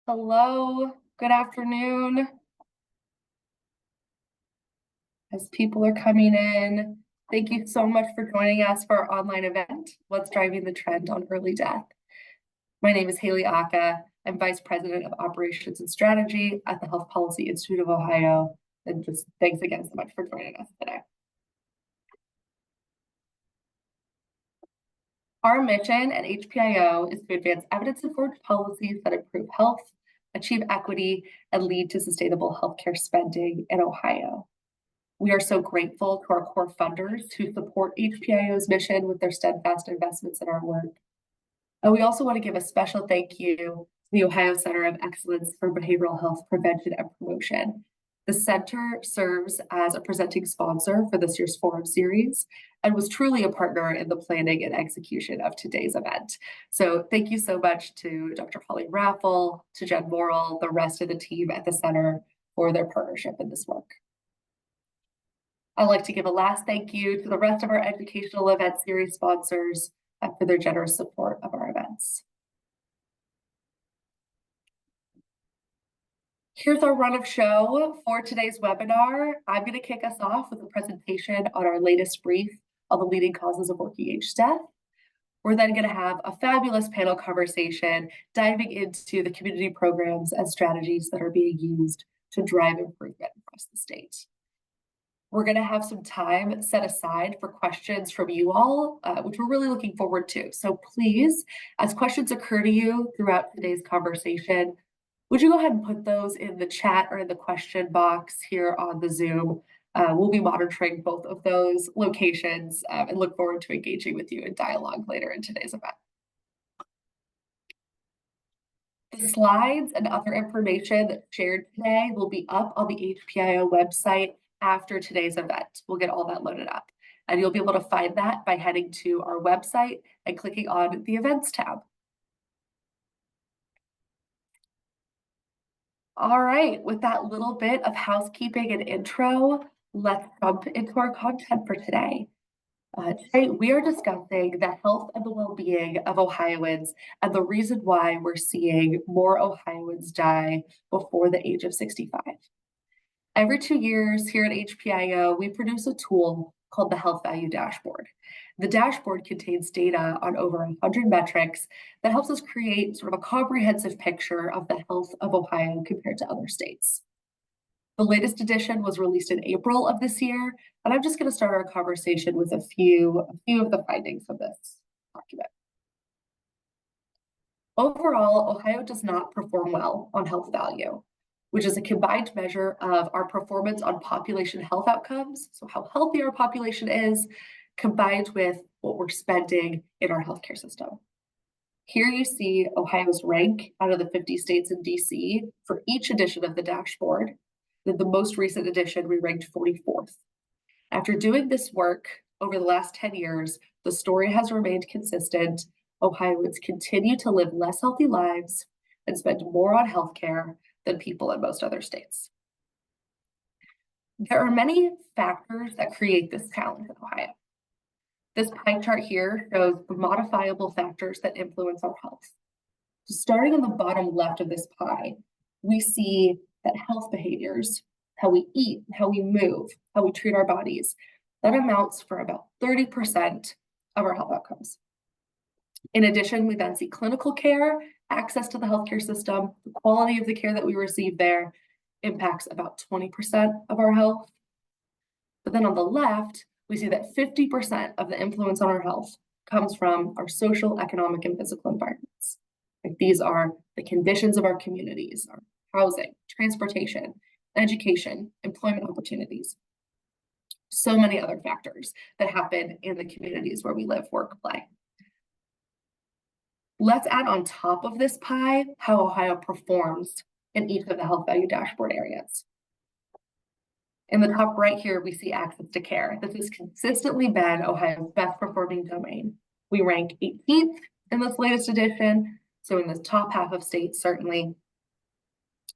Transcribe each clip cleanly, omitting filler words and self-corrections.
Hello, good afternoon. As people are coming in, thank you so much for joining us for our online event, What's Driving the Trend on Early Death. My name is Haley Aka. I'm Vice President of Operations and Strategy at the Health Policy Institute of Ohio. And just thanks again so much for joining us today. Our mission at HPIO is to advance evidence-informed policies that improve health, achieve equity, and lead to sustainable healthcare spending in Ohio. We are so grateful to our core funders who support HPIO's mission with their steadfast investments in our work. And we also want to give a special thank you to the Ohio Center of Excellence for Behavioral Health Prevention and Promotion. The center serves as a presenting sponsor for this year's forum series and was truly a partner in the planning and execution of today's event. So thank you so much to Dr. Holly Raffel, to Jen Morrill, the rest of the team at the center for their partnership in this work. I'd like to give a last thank you to the rest of our educational event series sponsors for their generous support of our events. Here's our run of show for today's webinar. I'm going to kick us off with a presentation on our latest brief on the leading causes of working age death. We're then going to have a fabulous panel conversation diving into the community programs and strategies that are being used to drive improvement across the state. We're going to have some time set aside for questions from you all, which we're really looking forward to. So please, as questions occur to you throughout today's conversation, would you go ahead and put those in the chat or in the question box here on the Zoom? We'll be monitoring both of those locations and look forward to engaging with you in dialogue later in today's event. The slides and other information that's shared today will be up on the HPIO website after today's event. We'll get all that loaded up. And you'll be able to find that by heading to our website and clicking on the Events tab. All right, with that little bit of housekeeping and intro, let's jump into our content for today. Today, we are discussing the health and the well-being of Ohioans and the reason why we're seeing more Ohioans die before the age of 65. Every 2 years here at HPIO, we produce a tool called the Health Value Dashboard. The dashboard contains data on over 100 metrics that helps us create sort of a comprehensive picture of the health of Ohio compared to other states. The latest edition was released in April of this year, and I'm just going to start our conversation with a few of the findings of this document. Overall, Ohio does not perform well on health value, which is a combined measure of our performance on population health outcomes, so how healthy our population is, combined with what we're spending in our healthcare system. Here you see Ohio's rank out of the 50 states in DC for each edition of the dashboard. In the most recent edition, we ranked 44th. After doing this work over the last 10 years, the story has remained consistent. Ohioans continue to live less healthy lives and spend more on healthcare than people in most other states. There are many factors that create this challenge in Ohio. This pie chart here shows the modifiable factors that influence our health. So starting on the bottom left of this pie, we see that health behaviors, how we eat, how we move, how we treat our bodies, that amounts for about 30% of our health outcomes. In addition, we then see clinical care, access to the healthcare system, the quality of the care that we receive there impacts about 20% of our health. But then on the left, we see that 50% of the influence on our health comes from our social, economic, and physical environments. Like these are the conditions of our communities, our housing, transportation, education, employment opportunities. So many other factors that happen in the communities where we live, work, play. Let's add on top of this pie how Ohio performs in each of the health value dashboard areas. In the top right here, we see access to care. This has consistently been Ohio's best performing domain. We rank 18th in this latest edition, so in the top half of states, certainly.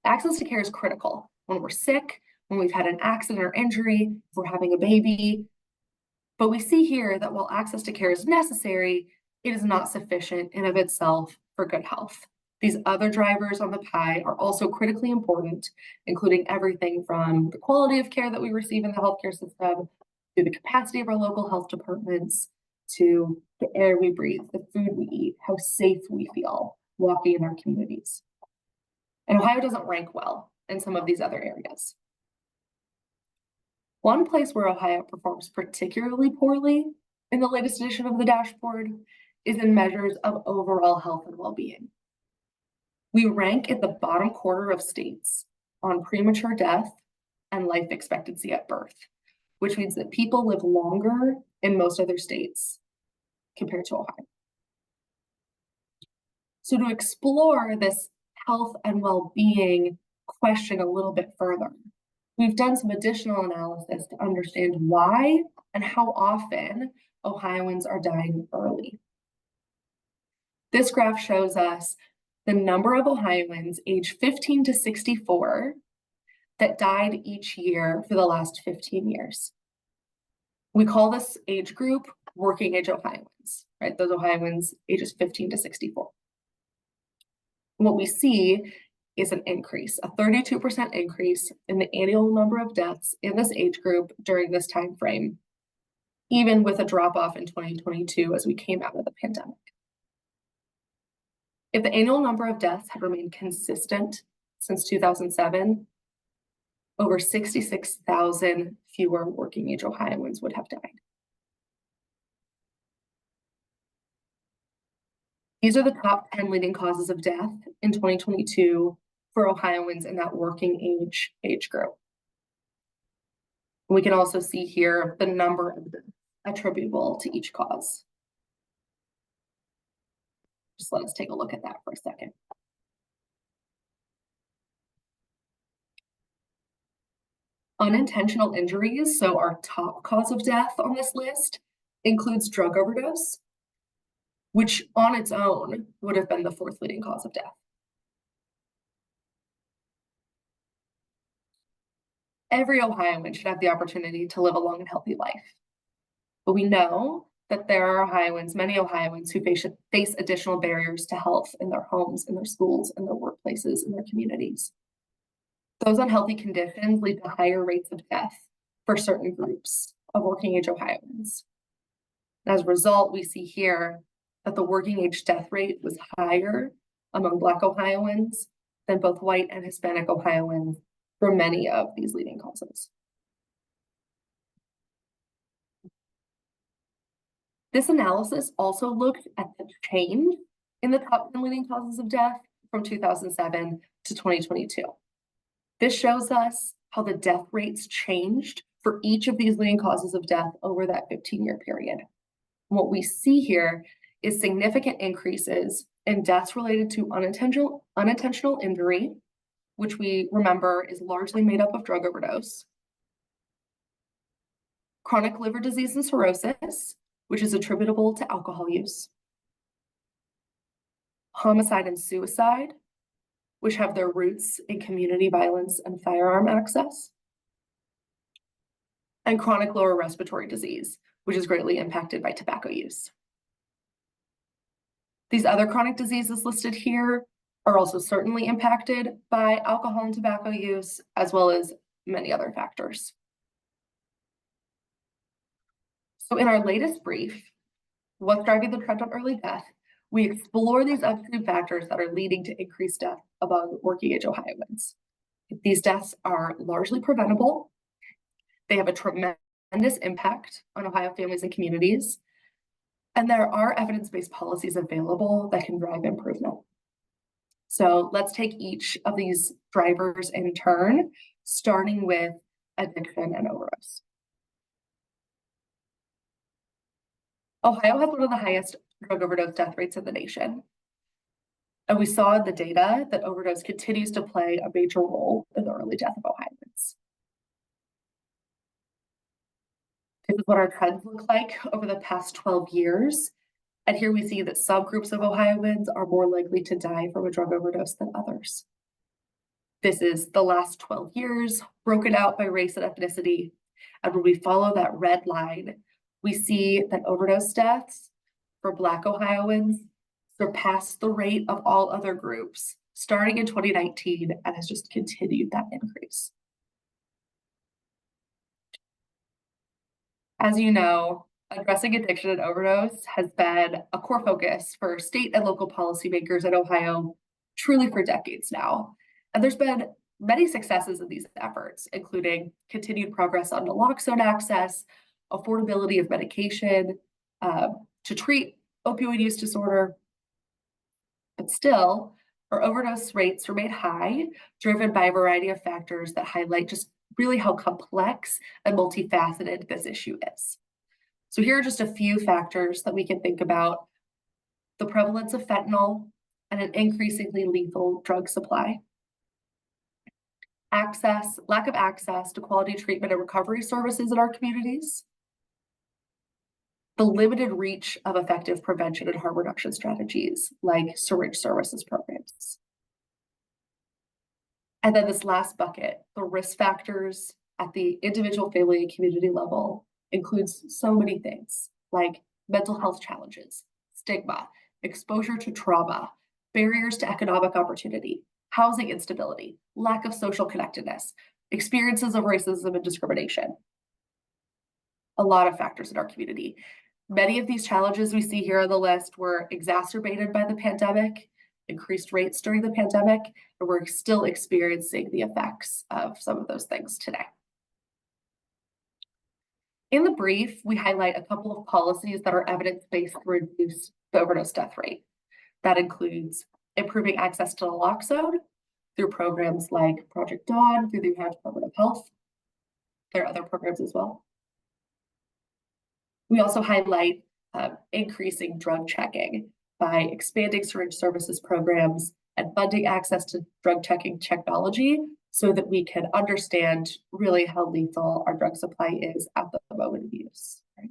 Access to care is critical when we're sick, when we've had an accident or injury, if we're having a baby. But we see here that while access to care is necessary, it is not sufficient in of itself for good health. These other drivers on the pie are also critically important, including everything from the quality of care that we receive in the healthcare system, to the capacity of our local health departments, to the air we breathe, the food we eat, how safe we feel walking in our communities. And Ohio doesn't rank well in some of these other areas. One place where Ohio performs particularly poorly in the latest edition of the dashboard is in measures of overall health and well-being. We rank at the bottom quarter of states on premature death and life expectancy at birth, which means that people live longer in most other states compared to Ohio. So to explore this health and well-being question a little bit further, we've done some additional analysis to understand why and how often Ohioans are dying early. This graph shows us the number of Ohioans aged 15 to 64 that died each year for the last 15 years. We call this age group working age Ohioans, right? Those Ohioans ages 15 to 64. What we see is an increase, a 32% increase in the annual number of deaths in this age group during this time frame, even with a drop-off in 2022 as we came out of the pandemic. If the annual number of deaths had remained consistent since 2007, over 66,000 fewer working age Ohioans would have died. These are the top 10 leading causes of death in 2022 for Ohioans in that working age group. We can also see here the number of deaths attributable to each cause. Just let us take a look at that for a second. Unintentional injuries, so our top cause of death on this list, includes drug overdose, which on its own would have been the fourth leading cause of death. Every Ohioan should have the opportunity to live a long and healthy life. But we know that there are Ohioans, many Ohioans, who face additional barriers to health in their homes, in their schools, in their workplaces, in their communities. Those unhealthy conditions lead to higher rates of death for certain groups of working age Ohioans. As a result, we see here that the working age death rate was higher among Black Ohioans than both white and Hispanic Ohioans for many of these leading causes. This analysis also looked at the change in the top 10 leading causes of death from 2007 to 2022. This shows us how the death rates changed for each of these leading causes of death over that 15-year period. And what we see here is significant increases in deaths related to unintentional injury, which we remember is largely made up of drug overdose, chronic liver disease and cirrhosis, which is attributable to alcohol use, homicide and suicide, which have their roots in community violence and firearm access, and chronic lower respiratory disease, which is greatly impacted by tobacco use. These other chronic diseases listed here are also certainly impacted by alcohol and tobacco use, as well as many other factors. So in our latest brief, What's Driving the Trend on Early Death, we explore these upstream factors that are leading to increased death among working age Ohioans. These deaths are largely preventable. They have a tremendous impact on Ohio families and communities, and there are evidence-based policies available that can drive improvement. So let's take each of these drivers in turn, starting with addiction and overdose. Ohio has one of the highest drug overdose death rates in the nation. And we saw in the data that overdose continues to play a major role in the early death of Ohioans. This is what our trends look like over the past 12 years. And here we see that subgroups of Ohioans are more likely to die from a drug overdose than others. This is the last 12 years, broken out by race and ethnicity. And when we follow that red line, we see that overdose deaths for Black Ohioans surpassed the rate of all other groups starting in 2019 and has just continued that increase. As you know, addressing addiction and overdose has been a core focus for state and local policymakers in Ohio truly for decades now. And there's been many successes in these efforts, including continued progress on naloxone access, affordability of medication to treat opioid use disorder. But still, our overdose rates remain high, driven by a variety of factors that highlight just really how complex and multifaceted this issue is. So here are just a few factors that we can think about: the prevalence of fentanyl and an increasingly lethal drug supply, lack of access to quality treatment and recovery services in our communities, the limited reach of effective prevention and harm reduction strategies like syringe services programs. And then this last bucket, the risk factors at the individual, family, and community level, includes so many things like mental health challenges, stigma, exposure to trauma, barriers to economic opportunity, housing instability, lack of social connectedness, experiences of racism and discrimination. A lot of factors in our community. Many of these challenges we see here on the list were exacerbated by the pandemic, increased rates during the pandemic, and we're still experiencing the effects of some of those things today. In the brief, we highlight a couple of policies that are evidence-based to reduce the overdose death rate. That includes improving access to naloxone through programs like Project Dawn through the Ohio Department of Health. There are other programs as well. We also highlight increasing drug checking by expanding syringe services programs and funding access to drug checking technology so that we can understand really how lethal our drug supply is at the moment of use. Right?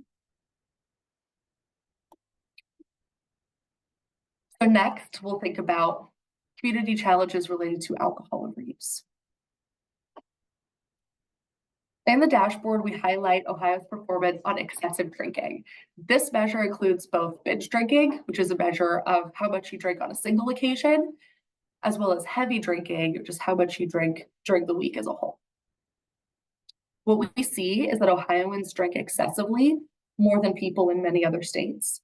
So next, we'll think about community challenges related to alcohol overuse. In the dashboard, we highlight Ohio's performance on excessive drinking. This measure includes both binge drinking, which is a measure of how much you drink on a single occasion, as well as heavy drinking, which is how much you drink during the week as a whole. What we see is that Ohioans drink excessively, more than people in many other states.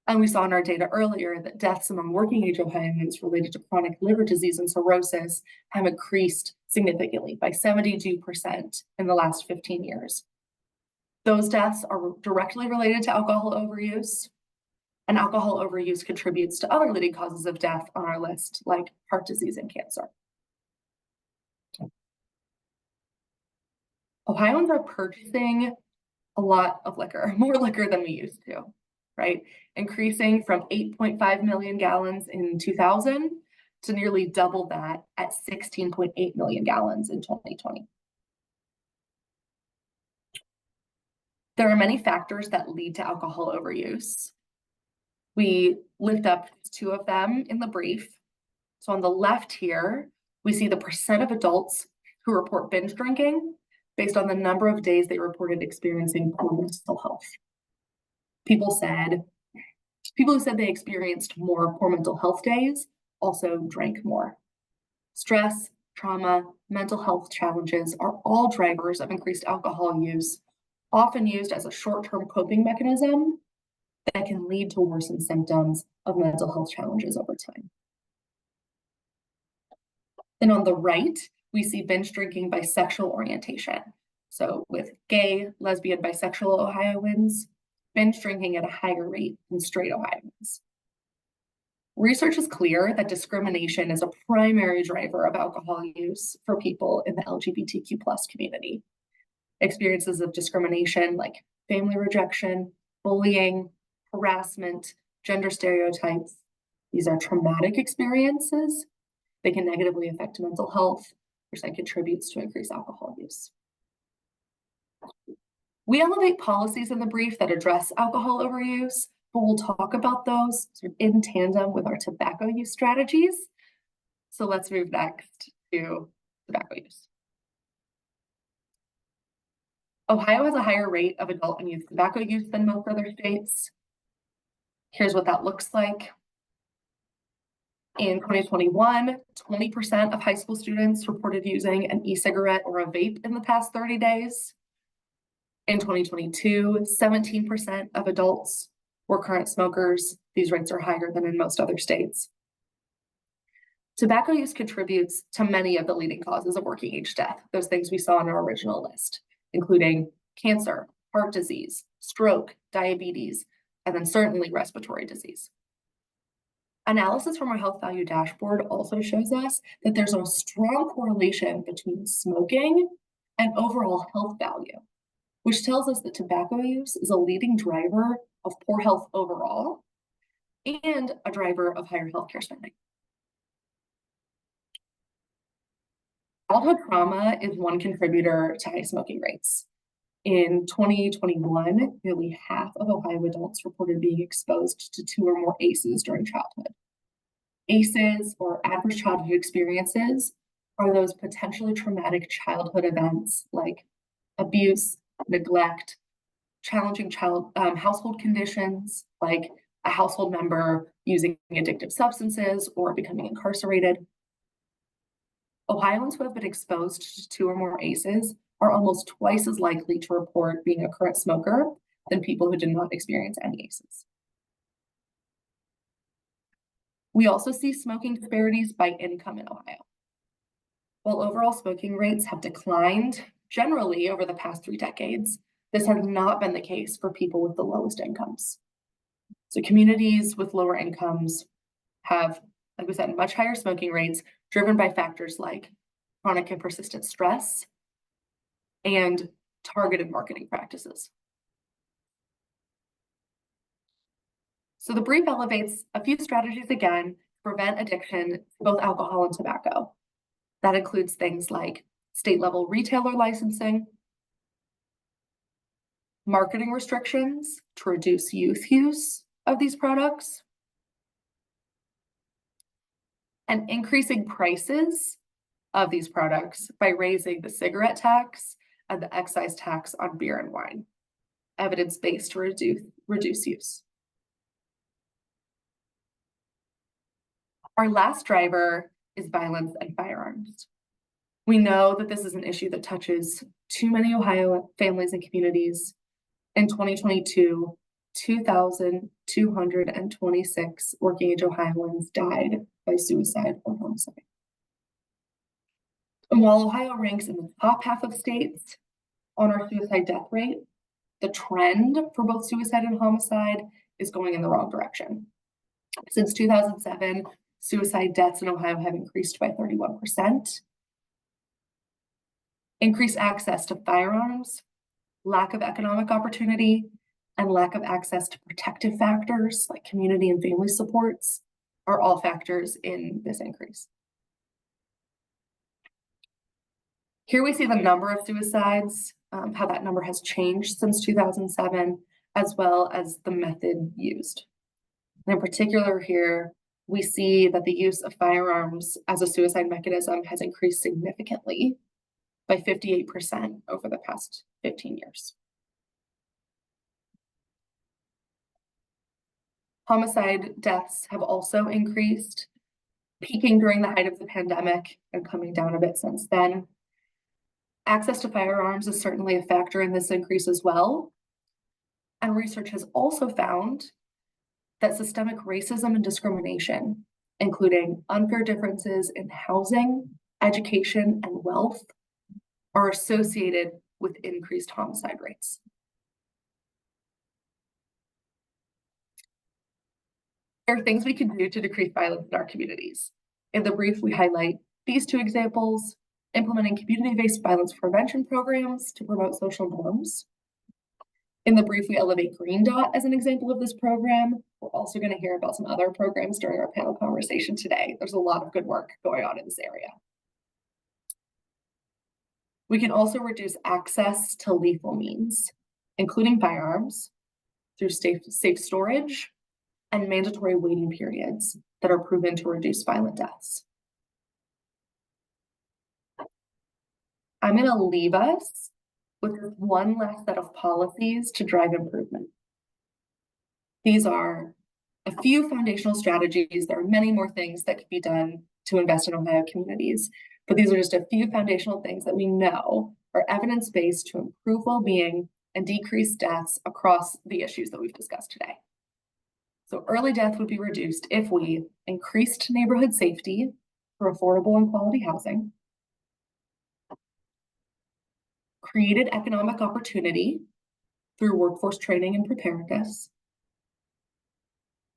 And we saw in our data earlier that deaths among working age Ohioans related to chronic liver disease and cirrhosis have increased significantly by 72% in the last 15 years. Those deaths are directly related to alcohol overuse, and alcohol overuse contributes to other leading causes of death on our list, like heart disease and cancer. Ohioans are purchasing a lot of liquor, more liquor than we used to, right? Increasing from 8.5 million gallons in 2000 to nearly double that at 16.8 million gallons in 2020. There are many factors that lead to alcohol overuse. We lift up 2 of them in the brief. So on the left here, we see the percent of adults who report binge drinking based on the number of days they reported experiencing poor mental health. People who said they experienced more poor mental health days also drank more. Stress, trauma, mental health challenges are all drivers of increased alcohol use, often used as a short-term coping mechanism that can lead to worsened symptoms of mental health challenges over time. Then on the right, we see binge drinking by sexual orientation. So with gay, lesbian, bisexual Ohioans, binge drinking at a higher rate than straight Ohioans. Research is clear that discrimination is a primary driver of alcohol use for people in the LGBTQ+ community. Experiences of discrimination like family rejection, bullying, harassment, gender stereotypes, these are traumatic experiences. They can negatively affect mental health, which then contributes to increased alcohol use. We elevate policies in the brief that address alcohol overuse, but we'll talk about those sort of in tandem with our tobacco use strategies. So let's move next to tobacco use. Ohio has a higher rate of adult and youth tobacco use than most other states. Here's what that looks like. In 2021, 20% of high school students reported using an e-cigarette or a vape in the past 30 days. In 2022, 17% of adults were current smokers. These rates are higher than in most other states. Tobacco use contributes to many of the leading causes of working age death, those things we saw on our original list, including cancer, heart disease, stroke, diabetes, and then certainly respiratory disease. Analysis from our health value dashboard also shows us that there's a strong correlation between smoking and overall health value, which tells us that tobacco use is a leading driver of poor health overall and a driver of higher healthcare spending. Childhood trauma is one contributor to high smoking rates. In 2021, nearly half of Ohio adults reported being exposed to 2 or more ACEs during childhood. ACEs, or adverse childhood experiences, are those potentially traumatic childhood events like abuse, neglect, challenging household conditions, like a household member using addictive substances or becoming incarcerated. Ohioans who have been exposed to 2 or more ACEs are almost twice as likely to report being a current smoker than people who did not experience any ACEs. We also see smoking disparities by income in Ohio. While overall smoking rates have declined generally over the past 3 decades, this has not been the case for people with the lowest incomes. So communities with lower incomes have, like we said, much higher smoking rates driven by factors like chronic and persistent stress and targeted marketing practices. So the brief elevates a few strategies again to prevent addiction to both alcohol and tobacco. That includes things like state-level retailer licensing, marketing restrictions to reduce youth use of these products, and increasing prices of these products by raising the cigarette tax and the excise tax on beer and wine, evidence-based to reduce use. Our last driver is violence and firearms. We know that this is an issue that touches too many Ohio families and communities. In 2022, 2,226 working age Ohioans died by suicide or homicide. And while Ohio ranks in the top half of states on our suicide death rate, the trend for both suicide and homicide is going in the wrong direction. Since 2007, suicide deaths in Ohio have increased by 31%. Increased access to firearms, lack of economic opportunity, and lack of access to protective factors like community and family supports are all factors in this increase. Here we see the number of suicides, how that number has changed since 2007, as well as the method used. And in particular here, we see that the use of firearms as a suicide mechanism has increased significantly by 58% over the past 15 years. Homicide deaths have also increased, peaking during the height of the pandemic and coming down a bit since then. Access to firearms is certainly a factor in this increase as well. And research has also found that systemic racism and discrimination, including unfair differences in housing, education, and wealth, are associated with increased homicide rates. There are things we can do to decrease violence in our communities. In the brief, we highlight these 2 examples: implementing community-based violence prevention programs to promote social norms. In the brief, we elevate Green Dot as an example of this program. We're also going to hear about some other programs during our panel conversation today. There's a lot of good work going on in this area. We can also reduce access to lethal means, including firearms, through safe storage and mandatory waiting periods that are proven to reduce violent deaths. I'm going to leave us with one last set of policies to drive improvement. These are a few foundational strategies. There are many more things that could be done to invest in Ohio communities, but these are just a few foundational things that we know are evidence-based to improve well-being and decrease deaths across the issues that we've discussed today. So early death would be reduced if we increased neighborhood safety for affordable and quality housing, created economic opportunity through workforce training and preparedness,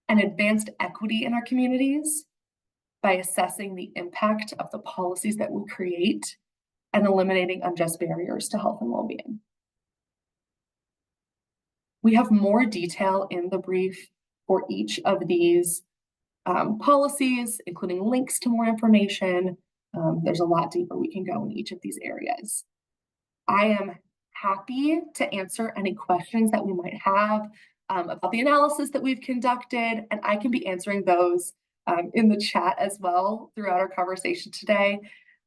and advanced equity in our communities by assessing the impact of the policies that we create and eliminating unjust barriers to health and well-being. We have more detail in the brief for each of these policies, including links to more information. There's a lot deeper we can go in each of these areas. I am happy to answer any questions that we might have about the analysis that we've conducted, and I can be answering those in the chat as well throughout our conversation today.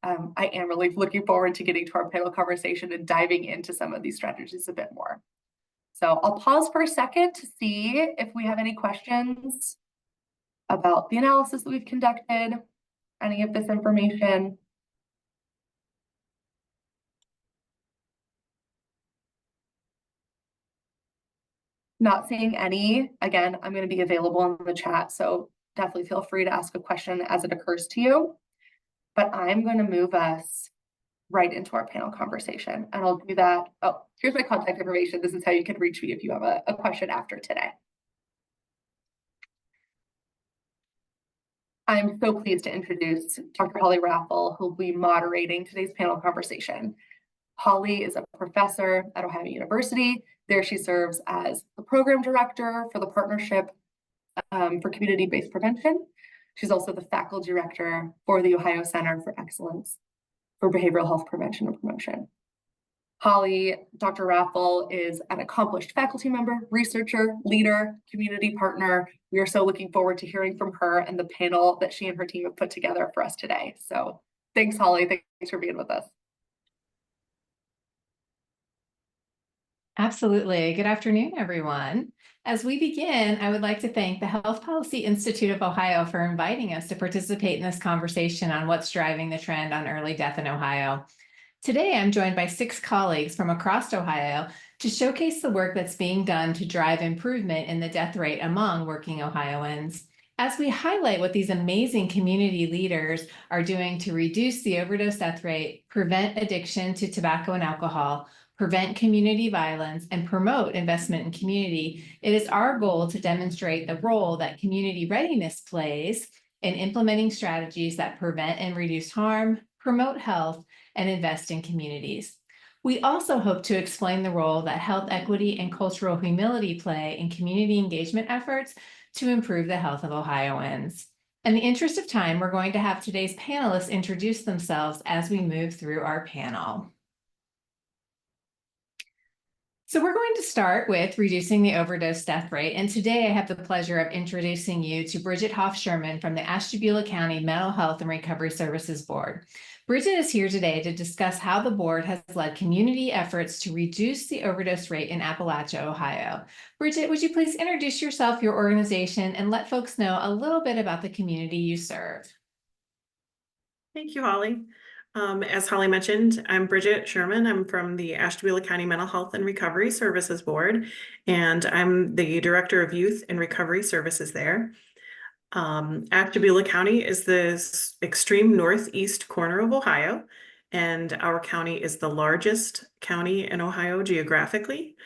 I am really looking forward to getting to our panel conversation and diving into some of these strategies a bit more. So I'll pause for a second to see if we have any questions about the analysis that we've conducted, any of this information. Not seeing any. Again, I'm going to be available in the chat, so definitely feel free to ask a question as it occurs to you. But I'm going to move us right into our panel conversation, and I'll do that. Oh, here's my contact information. This is how you can reach me if you have a question after today. I'm so pleased to introduce Dr. Holly Raffel, who will be moderating today's panel conversation. Holly is a professor at Ohio University. There she serves as the program director for the Partnership for Community-Based Prevention. She's also the faculty director for the Ohio Center for Excellence for Behavioral Health Prevention and Promotion. Holly, Dr. Raffel is an accomplished faculty member, researcher, leader, community partner. We are so looking forward to hearing from her and the panel that she and her team have put together for us today. So thanks, Holly. Thanks for being with us. Absolutely. Good afternoon, everyone. As we begin, I would like to thank the Health Policy Institute of Ohio for inviting us to participate in this conversation on what's driving the trend on early death in Ohio. Today, I'm joined by 6 colleagues from across Ohio to showcase the work that's being done to drive improvement in the death rate among working Ohioans. As we highlight what these amazing community leaders are doing to reduce the overdose death rate, prevent addiction to tobacco and alcohol, prevent community violence, and promote investment in community, it is our goal to demonstrate the role that community readiness plays in implementing strategies that prevent and reduce harm, promote health, and invest in communities. We also hope to explain the role that health equity and cultural humility play in community engagement efforts to improve the health of Ohioans. In the interest of time, we're going to have today's panelists introduce themselves as we move through our panel. So we're going to start with reducing the overdose death rate. And today I have the pleasure of introducing you to Bridget Hoff-Sherman from the Ashtabula County Mental Health and Recovery Services Board. Bridget is here today to discuss how the board has led community efforts to reduce the overdose rate in Appalachia, Ohio. Bridget, would you please introduce yourself, your organization, and let folks know a little bit about the community you serve? Thank you, Holly. As Holly mentioned, I'm Bridget Sherman. I'm from the Ashtabula County Mental Health and Recovery Services Board, and I'm the Director of Youth and Recovery Services there. Ashtabula County is the extreme northeast corner of Ohio, and our county is the largest county in Ohio geographically.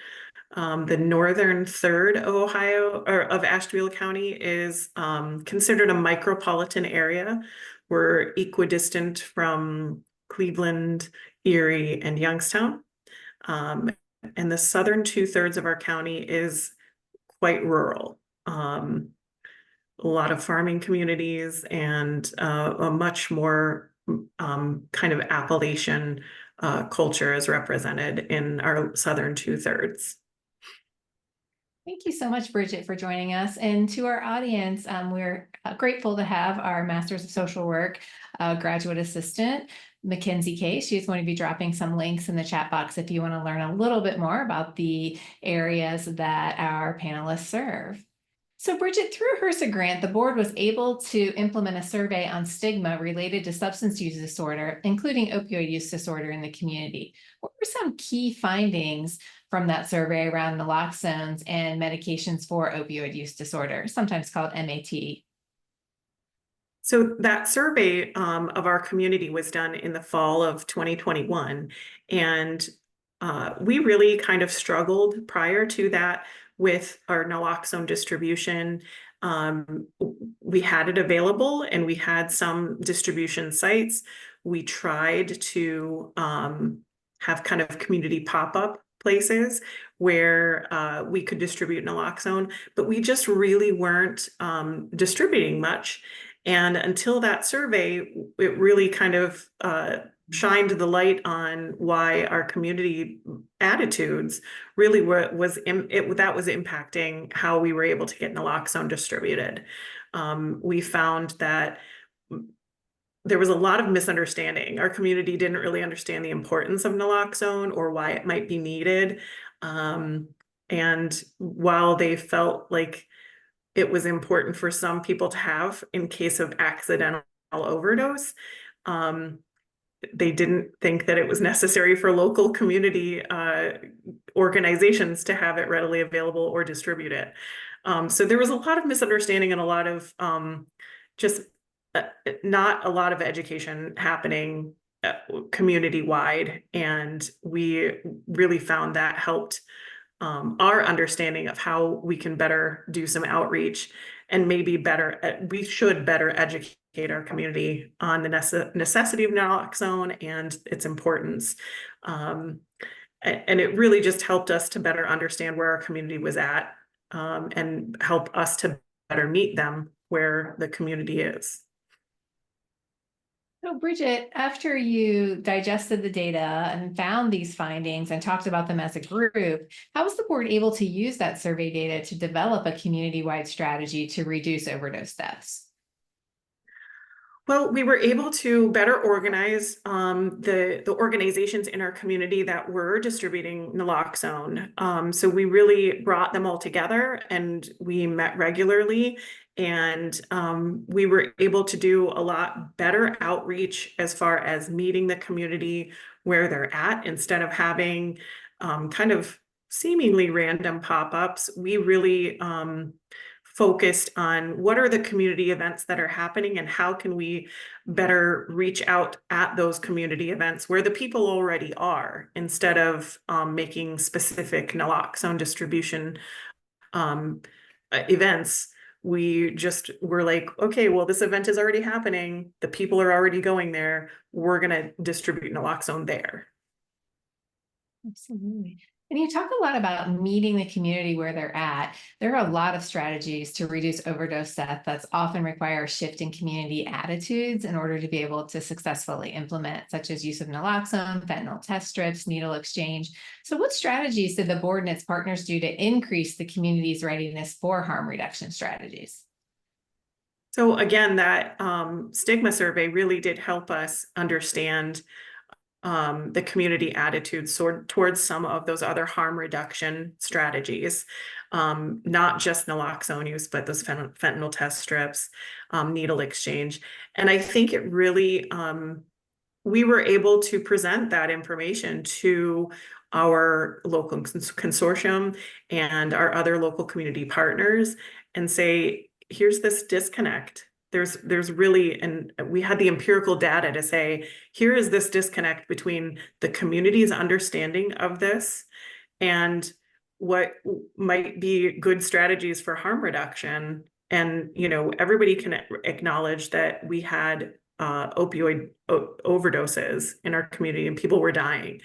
The northern third of Ohio, or of Ashtabula County, is considered a micropolitan area. We're equidistant from Cleveland, Erie, and Youngstown. And the southern 2/3 of our county is quite rural. A lot of farming communities and a much more kind of Appalachian culture is represented in our southern 2/3. Thank you so much, Bridget, for joining us. And to our audience, we're grateful to have our Master's of Social Work graduate assistant, Mackenzie Case. She's going to be dropping some links in the chat box if you want to learn a little bit more about the areas that our panelists serve. So Bridget, through HRSA grant, the board was able to implement a survey on stigma related to substance use disorder, including opioid use disorder in the community. What were some key findings from that survey around naloxones and medications for opioid use disorder, sometimes called MAT? So that survey of our community was done in the fall of 2021. And we really kind of struggled prior to that with our naloxone distribution. We had it available and we had some distribution sites. We tried to have kind of community pop-up places where we could distribute naloxone, but we just really weren't distributing much. And until that survey, it really kind of shined the light on why our community attitudes really that was impacting how we were able to get naloxone distributed. We found that there was a lot of misunderstanding. Our community didn't really understand the importance of naloxone or why it might be needed. And while they felt like it was important for some people to have in case of accidental overdose, they didn't think that it was necessary for local community organizations to have it readily available or distribute it. So there was a lot of misunderstanding and a lot of just not a lot of education happening community-wide. And we really found that helped our understanding of how we can better do some outreach and maybe we should better educate our community on the necessity of naloxone and its importance. And it really just helped us to better understand where our community was at and help us to better meet them where the community is. So Bridget, after you digested the data and found these findings and talked about them as a group, how was the board able to use that survey data to develop a community-wide strategy to reduce overdose deaths? Well, we were able to better organize the organizations in our community that were distributing naloxone. So we really brought them all together and we met regularly, and we were able to do a lot better outreach as far as meeting the community where they're at. Instead of having kind of seemingly random pop-ups, we really focused on what are the community events that are happening and how can we better reach out at those community events where the people already are, instead of making specific naloxone distribution events. We just were like, okay, well, this event is already happening. The people are already going there. We're going to distribute naloxone there. Absolutely. And you talk a lot about meeting the community where they're at. There are a lot of strategies to reduce overdose death that often require a shift in community attitudes in order to be able to successfully implement, such as use of naloxone, fentanyl test strips, needle exchange. So what strategies did the board and its partners do to increase the community's readiness for harm reduction strategies? So again, that stigma survey really did help us understand the community attitudes towards some of those other harm reduction strategies, not just naloxone use, but those fentanyl test strips, needle exchange. And I think it really, we were able to present that information to our local consortium and our other local community partners and say, here's this disconnect. There's really, and we had the empirical data to say, here is this disconnect between the community's understanding of this and what might be good strategies for harm reduction. And, you know, everybody can acknowledge that we had opioid overdoses in our community and people were dying.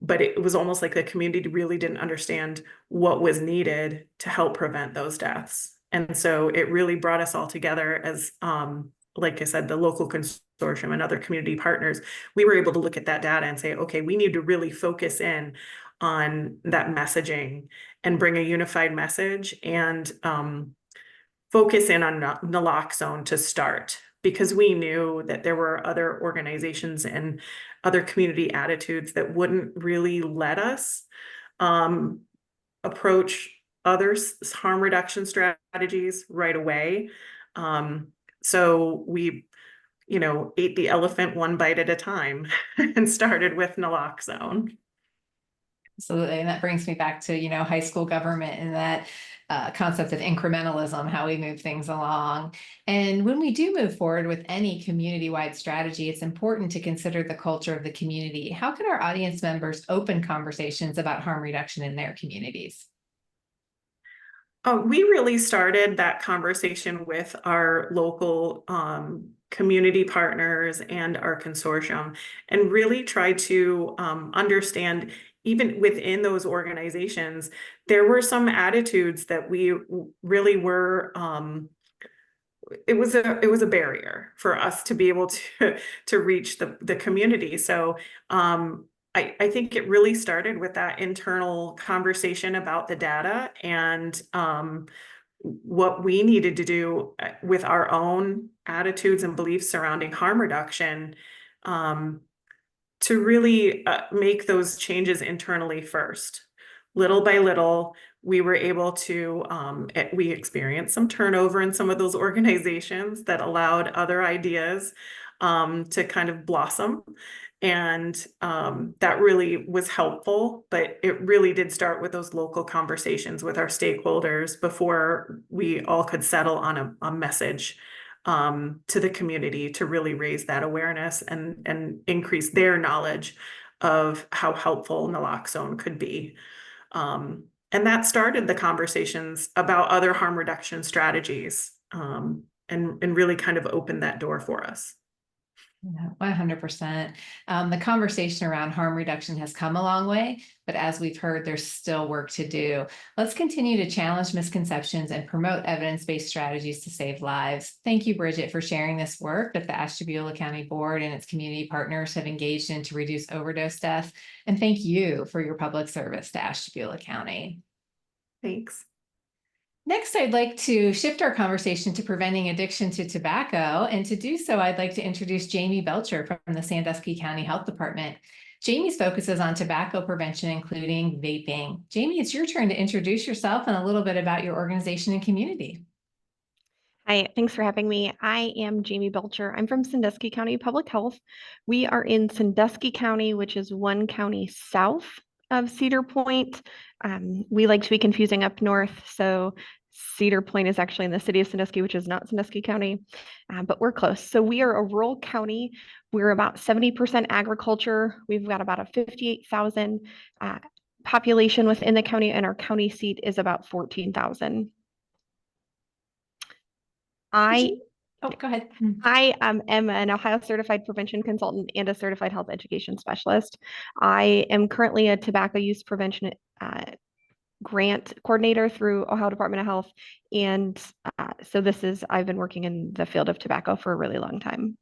But it was almost like the community really didn't understand what was needed to help prevent those deaths. And so it really brought us all together as, like I said, the local consortium and other community partners. We were able to look at that data and say, okay, we need to really focus in on that messaging and bring a unified message and focus in on naloxone to start, because we knew that there were other organizations and other community attitudes that wouldn't really let us approach other harm reduction strategies right away. So we, ate the elephant one bite at a time and started with naloxone. Absolutely. And that brings me back to, high school government and that concept of incrementalism, how we move things along. And when we do move forward with any community-wide strategy, it's important to consider the culture of the community. How can our audience members open conversations about harm reduction in their communities? We really started that conversation with our local community partners and our consortium, and really tried to understand, even within those organizations, there were some attitudes that we really were, it was a barrier for us to be able to reach the community. So I think it really started with that internal conversation about the data and what we needed to do with our own attitudes and beliefs surrounding harm reduction, to really make those changes internally first. Little by little, we were able to, we experienced some turnover in some of those organizations that allowed other ideas to kind of blossom. And that really was helpful, but it really did start with those local conversations with our stakeholders before we all could settle on a message to the community to really raise that awareness and increase their knowledge of how helpful naloxone could be. And that started the conversations about other harm reduction strategies, and really kind of opened that door for us. Yeah, 100%. The conversation around harm reduction has come a long way, but as we've heard, there's still work to do. Let's continue to challenge misconceptions and promote evidence-based strategies to save lives. Thank you, Bridget, for sharing this work that the Ashtabula County Board and its community partners have engaged in to reduce overdose deaths. And thank you for your public service to Ashtabula County. Thanks. Next, I'd like to shift our conversation to preventing addiction to tobacco. And to do so, I'd like to introduce Jamie Belcher from the Sandusky County Health Department. Jamie's focuses on tobacco prevention, including vaping. Jamie, it's your turn to introduce yourself and a little bit about your organization and community. Hi, thanks for having me. I am Jamie Belcher. I'm from Sandusky County Public Health. We are in Sandusky County, which is one county south of Cedar Point. We like to be confusing up north, so Cedar Point is actually in the city of Sandusky, which is not Sandusky County, but we're close. So we are a rural county. We're about 70% agriculture. We've got about a 58,000 population within the county, and our county seat is about 14,000. Go ahead. I am an Ohio certified prevention consultant and a certified health education specialist. I am currently a tobacco use prevention grant coordinator through Ohio Department of Health. And so I've been working in the field of tobacco for a really long time.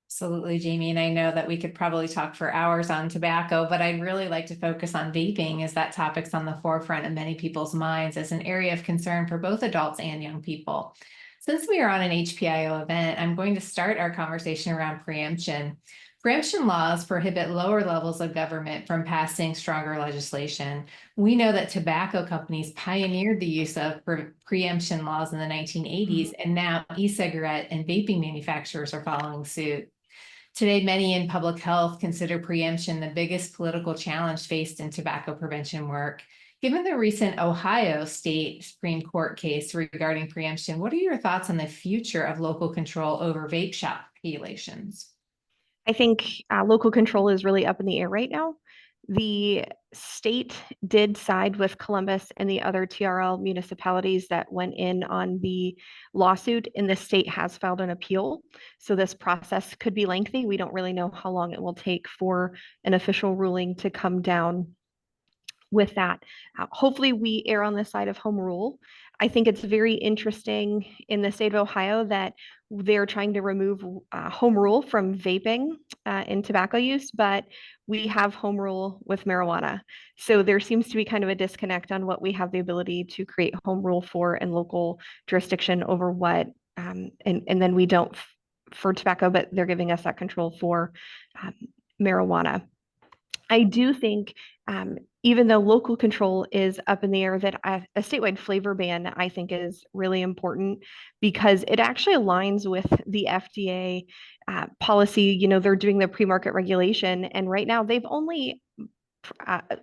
Absolutely, Jamie. And I know that we could probably talk for hours on tobacco, but I'd really like to focus on vaping, as that topic's on the forefront of many people's minds as an area of concern for both adults and young people. Since we are on an HPIO event, I'm going to start our conversation around preemption. Preemption laws prohibit lower levels of government from passing stronger legislation. We know that tobacco companies pioneered the use of preemption laws in the 1980s, and now e-cigarette and vaping manufacturers are following suit. Today, many in public health consider preemption the biggest political challenge faced in tobacco prevention work. Given the recent Ohio State Supreme Court case regarding preemption, what are your thoughts on the future of local control over vape shop regulations? I think local control is really up in the air right now. The state did side with Columbus and the other TRL municipalities that went in on the lawsuit, and the state has filed an appeal. So this process could be lengthy. We don't really know how long it will take for an official ruling to come down with that. Hopefully we err on the side of home rule. I think it's very interesting in the state of Ohio that they're trying to remove home rule from vaping and tobacco use, but we have home rule with marijuana. So there seems to be kind of a disconnect on what we have the ability to create home rule for and local jurisdiction over what, and then we don't for tobacco, but they're giving us that control for marijuana. I do think, even though local control is up in the air, that a statewide flavor ban, I think, is really important because it actually aligns with the FDA policy. You know, they're doing the pre-market regulation, and right now they've only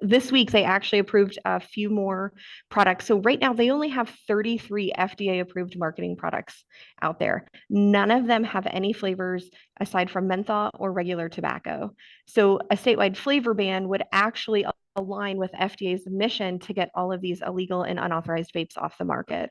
this week they actually approved a few more products. So right now they only have 33 FDA approved marketing products out there. None of them have any flavors aside from menthol or regular tobacco. So a statewide flavor ban would actually align with FDA's mission to get all of these illegal and unauthorized vapes off the market.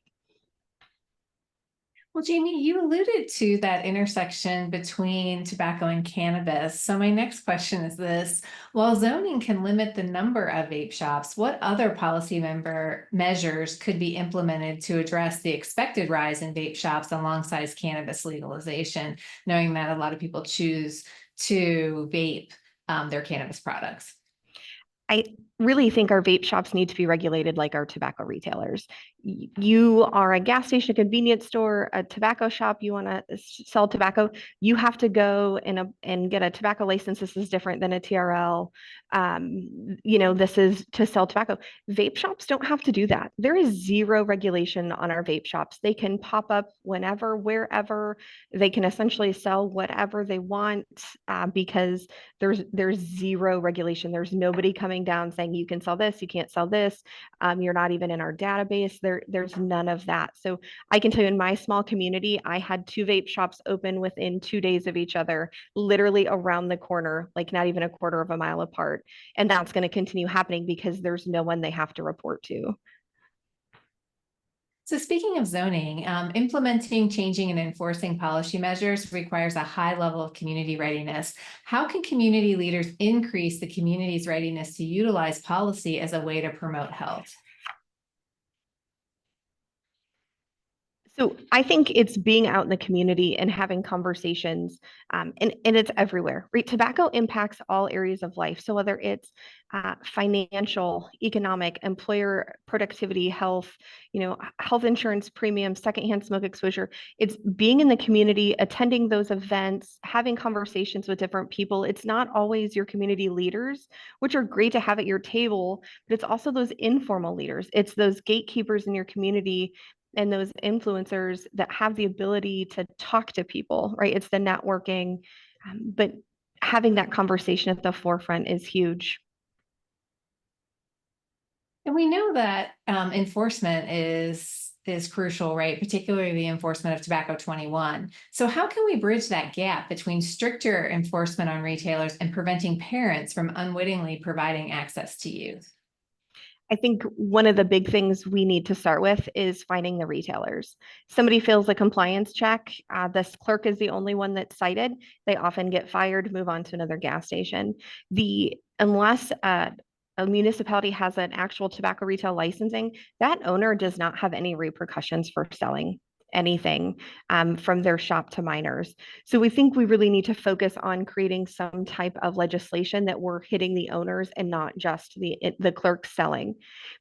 Well, Jamie, you alluded to that intersection between tobacco and cannabis. So my next question is this: while zoning can limit the number of vape shops, what other policy measures could be implemented to address the expected rise in vape shops alongside cannabis legalization, knowing that a lot of people choose to vape their cannabis products? I really think our vape shops need to be regulated like our tobacco retailers. You are a gas station, a convenience store, a tobacco shop, you want to sell tobacco, you have to go and get a tobacco license. This is different than a TRL. You know, this is to sell tobacco. Vape shops don't have to do that. There is zero regulation on our vape shops. They can pop up whenever, wherever. They can essentially sell whatever they want because there's zero regulation. There's nobody coming down saying you can sell this, you can't sell this. You're not even in our database. There's none of that. So I can tell you, in my small community, I had 2 vape shops open within 2 days of each other, literally around the corner, like not even a quarter of a mile apart. And that's going to continue happening because there's no one they have to report to. So speaking of zoning, implementing, changing, and enforcing policy measures requires a high level of community readiness. How can community leaders increase the community's readiness to utilize policy as a way to promote health? So I think it's being out in the community and having conversations, and it's everywhere, right? Tobacco impacts all areas of life. So whether it's financial, economic, employer productivity, health, you know, health insurance premiums, secondhand smoke exposure, it's being in the community, attending those events, having conversations with different people. It's not always your community leaders, which are great to have at your table, but it's also those informal leaders. It's those gatekeepers in your community and those influencers that have the ability to talk to people, right? It's the networking, but having that conversation at the forefront is huge. And we know that enforcement is crucial, right? Particularly the enforcement of Tobacco 21. So how can we bridge that gap between stricter enforcement on retailers and preventing parents from unwittingly providing access to youth? I think one of the big things we need to start with is finding the retailers. Somebody fills a compliance check, this clerk is the only one that's cited. They often get fired, move on to another gas station. Unless a municipality has an actual tobacco retail licensing, that owner does not have any repercussions for selling anything from their shop to minors. So we think we really need to focus on creating some type of legislation that we're hitting the owners and not just the clerks selling.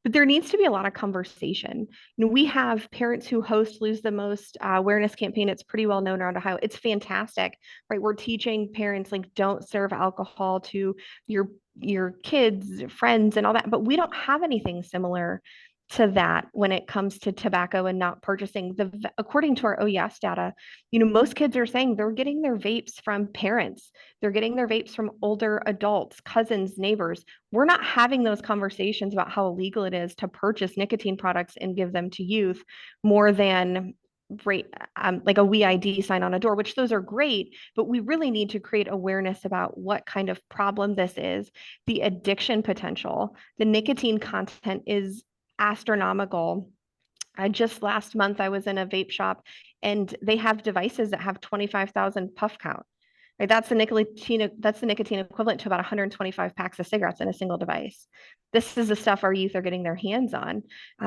But there needs to be a lot of conversation. You know, we have parents who host Lose the Most awareness campaign. It's pretty well known around Ohio. It's fantastic, right? We're teaching parents, like, don't serve alcohol to your kids, friends, and all that. But we don't have anything similar to that when it comes to tobacco and not purchasing. According to our OES data, you know, most kids are saying they're getting their vapes from parents. They're getting their vapes from older adults, cousins, neighbors. We're not having those conversations about how illegal it is to purchase nicotine products and give them to youth more than like a WeID sign on a door, which those are great, but we really need to create awareness about what kind of problem this is, the addiction potential. The nicotine content is astronomical. Just last month, I was in a vape shop and they have devices that have 25,000 puff count. Right? That's the nicotine equivalent to about 125 packs of cigarettes in a single device. This is the stuff our youth are getting their hands on.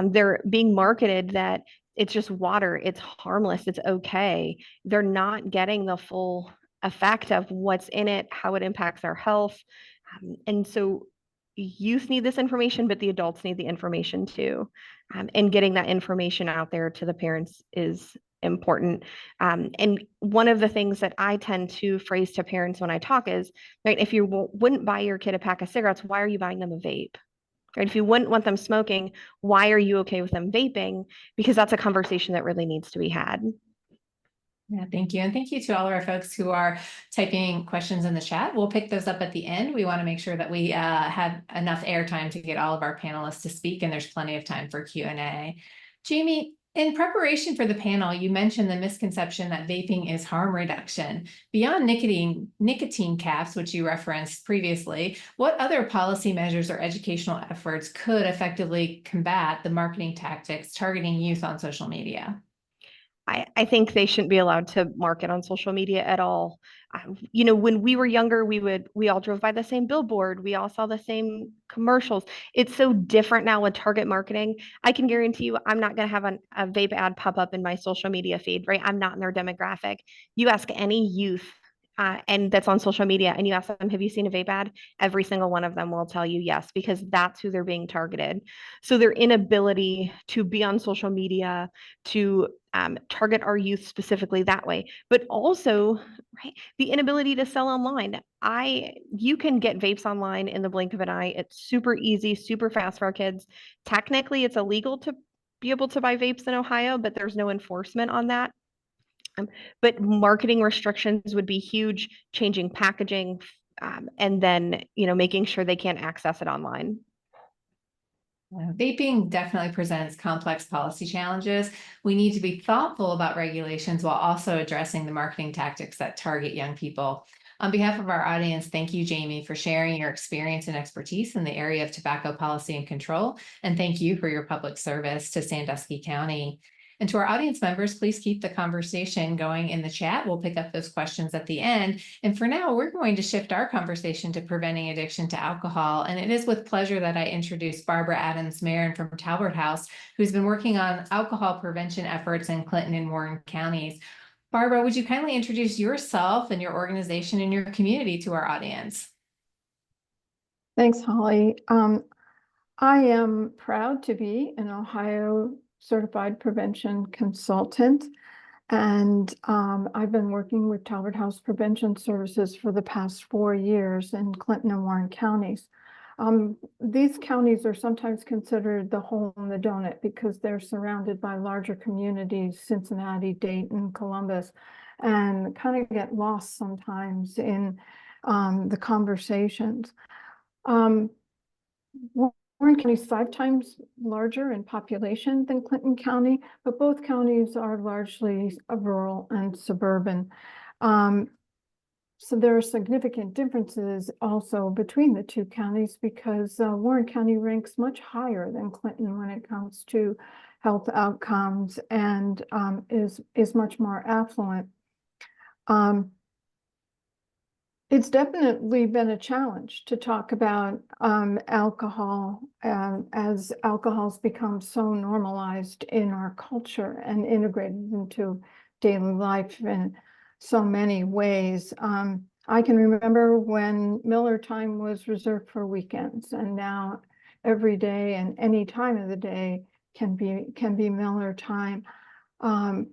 They're being marketed that it's just water, it's harmless, it's okay. They're not getting the full effect of what's in it, how it impacts our health. And so youth need this information, but the adults need the information too. And getting that information out there to the parents is important. And one of the things that I tend to phrase to parents when I talk is, right, if you wouldn't buy your kid a pack of cigarettes, why are you buying them a vape? Right? If you wouldn't want them smoking, why are you okay with them vaping? Because that's a conversation that really needs to be had. Yeah, thank you. And thank you to all of our folks who are typing questions in the chat. We'll pick those up at the end. We want to make sure that we have enough airtime to get all of our panelists to speak, and there's plenty of time for Q&A. Jamie, in preparation for the panel, you mentioned the misconception that vaping is harm reduction. Beyond nicotine caps, which you referenced previously, what other policy measures or educational efforts could effectively combat the marketing tactics targeting youth on social media? I think they shouldn't be allowed to market on social media at all. When we were younger, we all drove by the same billboard. We all saw the same commercials. It's so different now with target marketing. I can guarantee you, I'm not going to have a vape ad pop up in my social media feed, right? I'm not in their demographic. You ask any youth and that's on social media, and you ask them, have you seen a vape ad? Every single one of them will tell you yes, because that's who they're being targeted. So their inability to be on social media, to target our youth specifically that way, but also, right, the inability to sell online. You can get vapes online in the blink of an eye. It's super easy, super fast for our kids. Technically, it's illegal to be able to buy vapes in Ohio, but there's no enforcement on that. But marketing restrictions would be huge, changing packaging, and then making sure they can't access it online. Vaping definitely presents complex policy challenges. We need to be thoughtful about regulations while also addressing the marketing tactics that target young people. On behalf of our audience, thank you, Jamie, for sharing your experience and expertise in the area of tobacco policy and control. And thank you for your public service to Sandusky County. And to our audience members, please keep the conversation going in the chat. We'll pick up those questions at the end. And for now, we're going to shift our conversation to preventing addiction to alcohol. And it is with pleasure that I introduce Barbara Adams-Marin from Talbot House, who's been working on alcohol prevention efforts in Clinton and Warren counties. Barbara, would you kindly introduce yourself and your organization and your community to our audience? Thanks, Holly. I am proud to be an Ohio certified prevention consultant, and I've been working with Talbot House Prevention Services for the past 4 years in Clinton and Warren counties. These counties are sometimes considered the hole in the donut because they're surrounded by larger communities, Cincinnati, Dayton, Columbus, and kind of get lost sometimes in the conversations. Warren County is 5 times larger in population than Clinton County, but both counties are largely rural and suburban. So there are significant differences also between the two counties because Warren County ranks much higher than Clinton when it comes to health outcomes and is much more affluent. It's definitely been a challenge to talk about alcohol as alcohol's become so normalized in our culture and integrated into daily life in so many ways. I can remember when Miller time was reserved for weekends, and now every day and any time of the day can be Miller time. And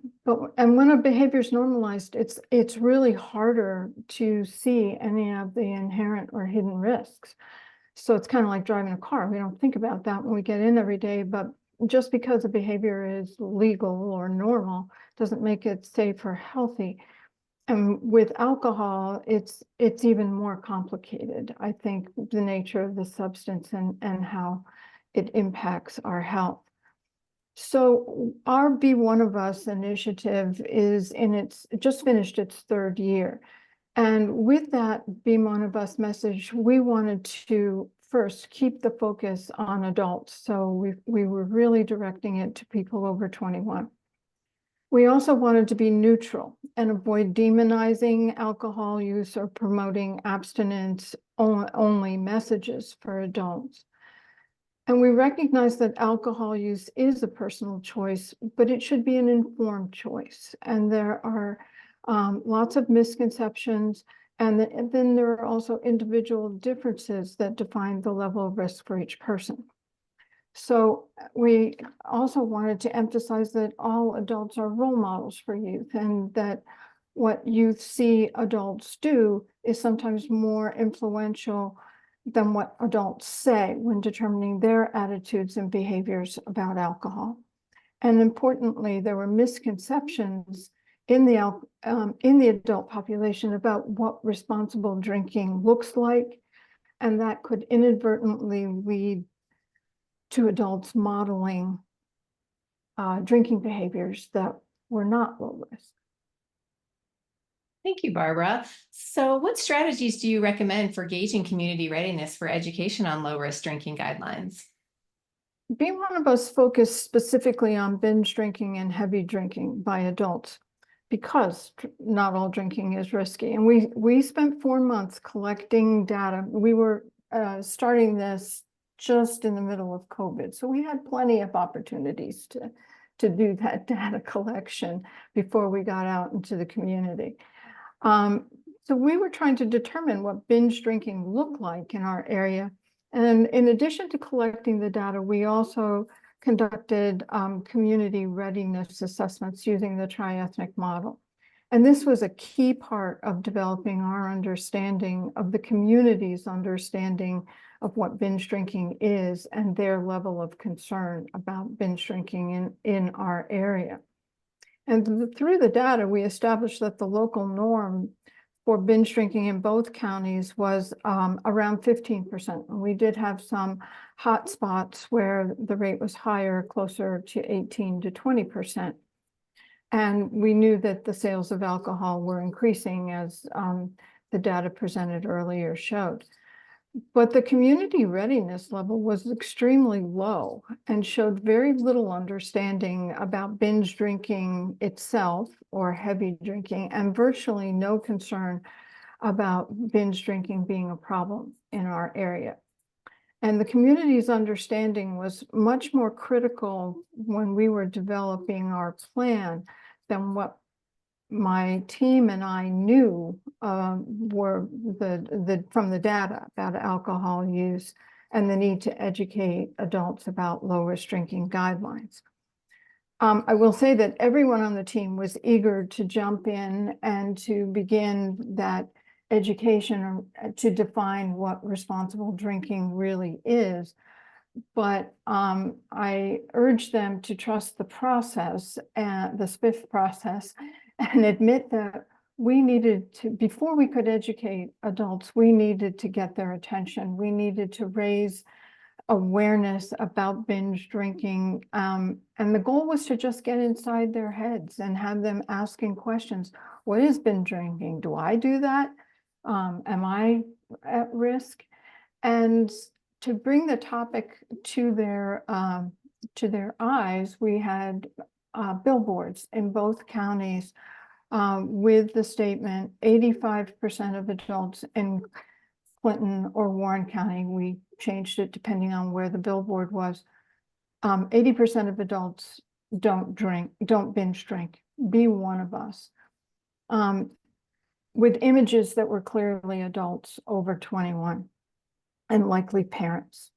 when a behavior is normalized, it's really harder to see any of the inherent or hidden risks. So it's kind of like driving a car. We don't think about that when we get in every day, but just because a behavior is legal or normal doesn't make it safe or healthy. And with alcohol, it's even more complicated. I think the nature of the substance and how it impacts our health. So our Be One of Us initiative is just finished its 3rd year. And with that Be One of Us message, we wanted to first keep the focus on adults. So we were really directing it to people over 21. We also wanted to be neutral and avoid demonizing alcohol use or promoting abstinence only messages for adults. And we recognize that alcohol use is a personal choice, but it should be an informed choice. And there are lots of misconceptions. And then there are also individual differences that define the level of risk for each person. So we also wanted to emphasize that all adults are role models for youth, and that what youth see adults do is sometimes more influential than what adults say when determining their attitudes and behaviors about alcohol. And importantly, there were misconceptions in the adult population about what responsible drinking looks like, and that could inadvertently lead to adults modeling drinking behaviors that were not low risk. Thank you, Barbara. So what strategies do you recommend for gauging community readiness for education on low-risk drinking guidelines? One of us focused specifically on binge drinking and heavy drinking by adults, because not all drinking is risky. And we spent 4 months collecting data. We were starting this just in the middle of COVID, so we had plenty of opportunities to do that data collection before we got out into the community. So we were trying to determine what binge drinking looked like in our area. And in addition to collecting the data, we also conducted community readiness assessments using the triethnic model. And this was a key part of developing our understanding of the community's understanding of what binge drinking is and their level of concern about binge drinking in our area. And through the data, we established that the local norm for binge drinking in both counties was around 15%. And we did have some hot spots where the rate was higher, closer to 18 to 20%. And we knew that the sales of alcohol were increasing, as the data presented earlier showed. But the community readiness level was extremely low and showed very little understanding about binge drinking itself or heavy drinking, and virtually no concern about binge drinking being a problem in our area. And the community's understanding was much more critical when we were developing our plan than what my team and I knew were from the data about alcohol use and the need to educate adults about low-risk drinking guidelines. I will say that everyone on the team was eager to jump in and to begin that education to define what responsible drinking really is. But I urge them to trust the process, and the SPIF process, and admit that we needed to, before we could educate adults, we needed to get their attention. We needed to raise awareness about binge drinking. And the goal was to just get inside their heads and have them asking questions. What is binge drinking? Do I do that? Am I at risk? And to bring the topic to their eyes, we had billboards in both counties with the statement, 85% of adults in Clinton or Warren County, we changed it depending on where the billboard was, 80% of adults don't binge drink, be one of us. With images that were clearly adults over 21 and likely parents.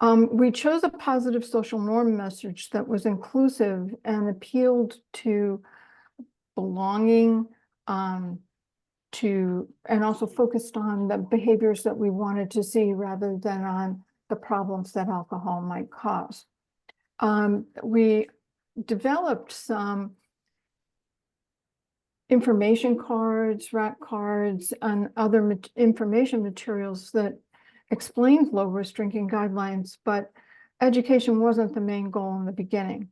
We chose a positive social norm message that was inclusive and appealed to belonging, and also focused on the behaviors that we wanted to see rather than on the problems that alcohol might cause. We developed some information cards, rack cards, and other information materials that explained low-risk drinking guidelines, but education wasn't the main goal in the beginning.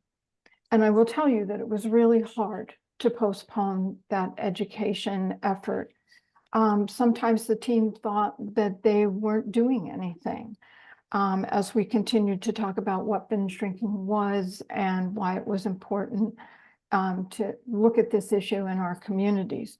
And I will tell you that it was really hard to postpone that education effort. Sometimes the team thought that they weren't doing anything as we continued to talk about what binge drinking was and why it was important to look at this issue in our communities.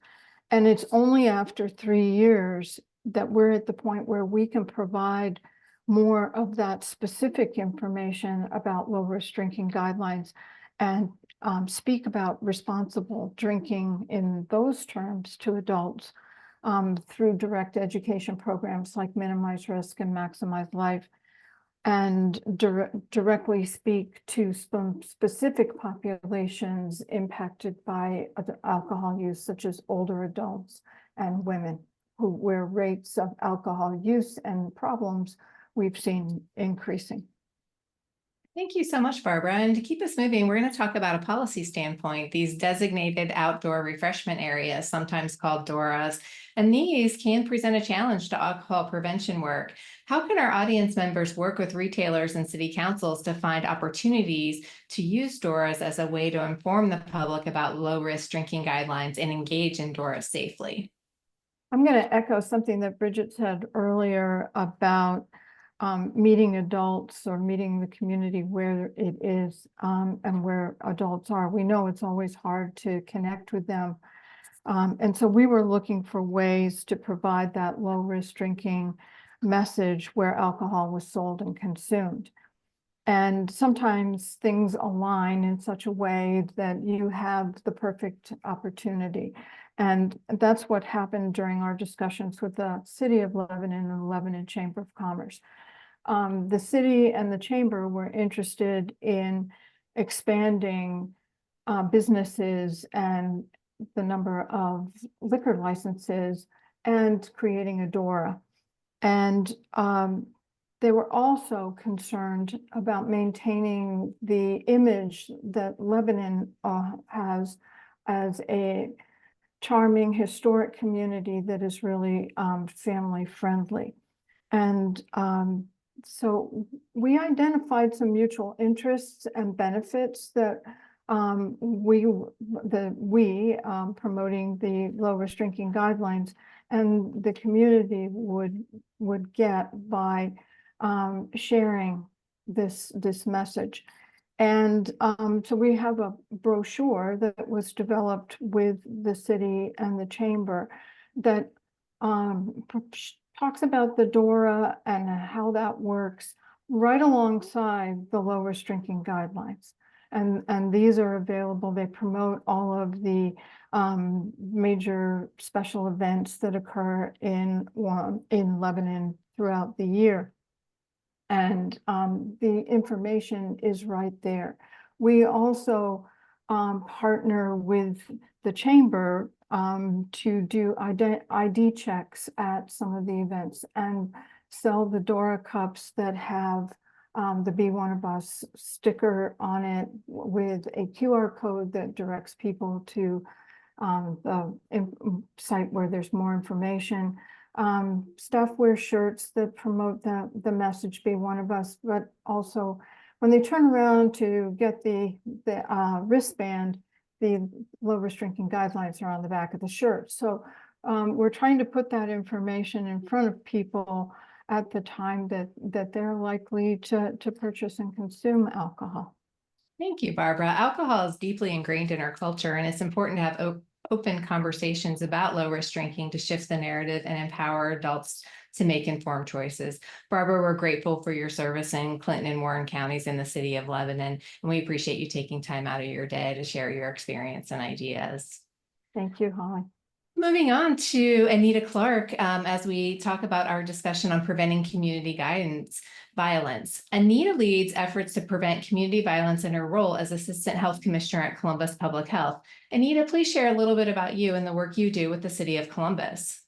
And it's only after 3 years that we're at the point where we can provide more of that specific information about low-risk drinking guidelines and speak about responsible drinking in those terms to adults through direct education programs like Minimize Risk and Maximize Life. and directly speak to some specific populations impacted by alcohol use, such as older adults and women, where rates of alcohol use and problems we've seen increasing. Thank you so much, Barbara. And to keep us moving, we're going to talk about a policy standpoint, these designated outdoor refreshment areas, sometimes called DORAs, and these can present a challenge to alcohol prevention work. How can our audience members work with retailers and city councils to find opportunities to use DORAs as a way to inform the public about low-risk drinking guidelines and engage in DORAs safely? I'm going to echo something that Bridget said earlier about meeting adults or meeting the community where it is and where adults are. We know it's always hard to connect with them. And so we were looking for ways to provide that low-risk drinking message where alcohol was sold and consumed. And sometimes things align in such a way that you have the perfect opportunity. And that's what happened during our discussions with the City of Lebanon and the Lebanon Chamber of Commerce. The city and the chamber were interested in expanding businesses and the number of liquor licenses and creating a DORA. And they were also concerned about maintaining the image that Lebanon has as a charming historic community that is really family friendly. And so we identified some mutual interests and benefits that we promoting the low-risk drinking guidelines and the community would get by sharing this message. And so we have a brochure that was developed with the city and the chamber that talks about the DORA and how that works right alongside the low-risk drinking guidelines. And these are available. They promote all of the major special events that occur in Lebanon throughout the year. And the information is right there. We also partner with the chamber to do ID checks at some of the events and sell the DORA cups that have the Be One of Us sticker on it with a QR code that directs people to the site where there's more information. Staff wear shirts that promote the message Be One of Us, but also when they turn around to get the wristband, the low-risk drinking guidelines are on the back of the shirt. So we're trying to put that information in front of people at the time that they're likely to purchase and consume alcohol. Thank you, Barbara. Alcohol is deeply ingrained in our culture, and it's important to have open conversations about low-risk drinking to shift the narrative and empower adults to make informed choices. Barbara, we're grateful for your service in Clinton and Warren counties in the city of Lebanon, and we appreciate you taking time out of your day to share your experience and ideas. Thank you, Holly. Moving on to Anita Clark, as we talk about our discussion on preventing community violence. Anita leads efforts to prevent community violence in her role as Assistant Health Commissioner at Columbus Public Health. Anita, please share a little bit about you and the work you do with the City of Columbus.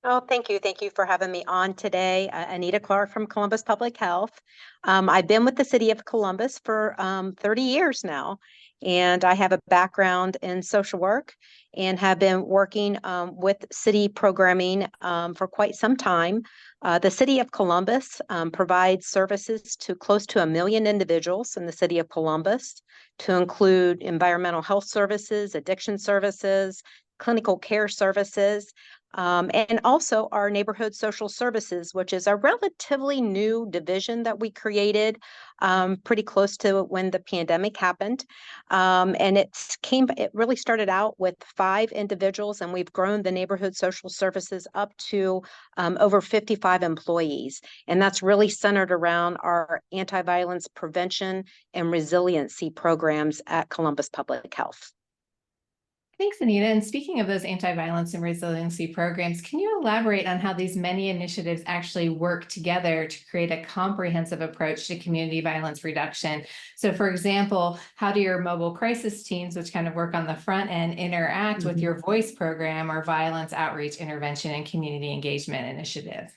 Oh, thank you. Thank you for having me on today. Anita Clark from Columbus Public Health. I've been with the City of Columbus for 30 years now, and I have a background in social work and have been working with city programming for quite some time. The City of Columbus provides services to close to 1 million individuals in the City of Columbus, to include environmental health services, addiction services, clinical care services, and also our neighborhood social services, which is a relatively new division that we created pretty close to when the pandemic happened. And it really started out with 5 individuals, and we've grown the neighborhood social services up to over 55 employees. And that's really centered around our anti-violence prevention and resiliency programs at Columbus Public Health. Thanks, Anita. And speaking of those anti-violence and resiliency programs, can you elaborate on how these many initiatives actually work together to create a comprehensive approach to community violence reduction? So, for example, how do your mobile crisis teams, which kind of work on the front end, interact with your VOICE program or violence outreach intervention and community engagement initiative?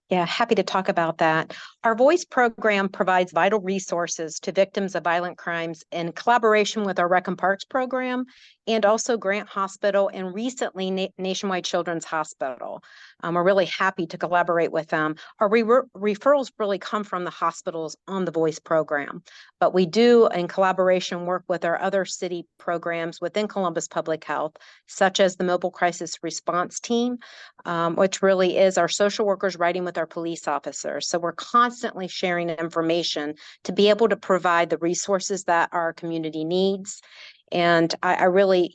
Yeah, happy to talk about that. Our VOICE program provides vital resources to victims of violent crimes in collaboration with our Rec and Parks program and also Grant Hospital and recently Nationwide Children's Hospital. We're really happy to collaborate with them. Our referrals really come from the hospitals on the VOICE program, but we do, in collaboration, work with our other city programs within Columbus Public Health, such as the Mobile Crisis Response Team, which really is our social workers writing with our police officers. So we're constantly sharing information to be able to provide the resources that our community needs. And I really,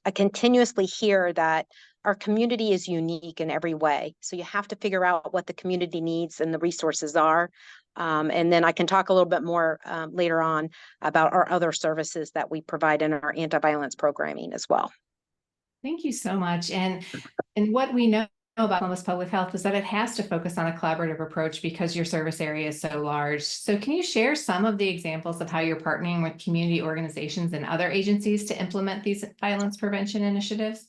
I continuously hear that our community is unique in every way. So you have to figure out what the community needs and the resources are. And then I can talk a little bit more later on about our other services that we provide in our anti-violence programming as well. Thank you so much. And what we know about Columbus Public Health is that it has to focus on a collaborative approach because your service area is so large. So can you share some of the examples of how you're partnering with community organizations and other agencies to implement these violence prevention initiatives?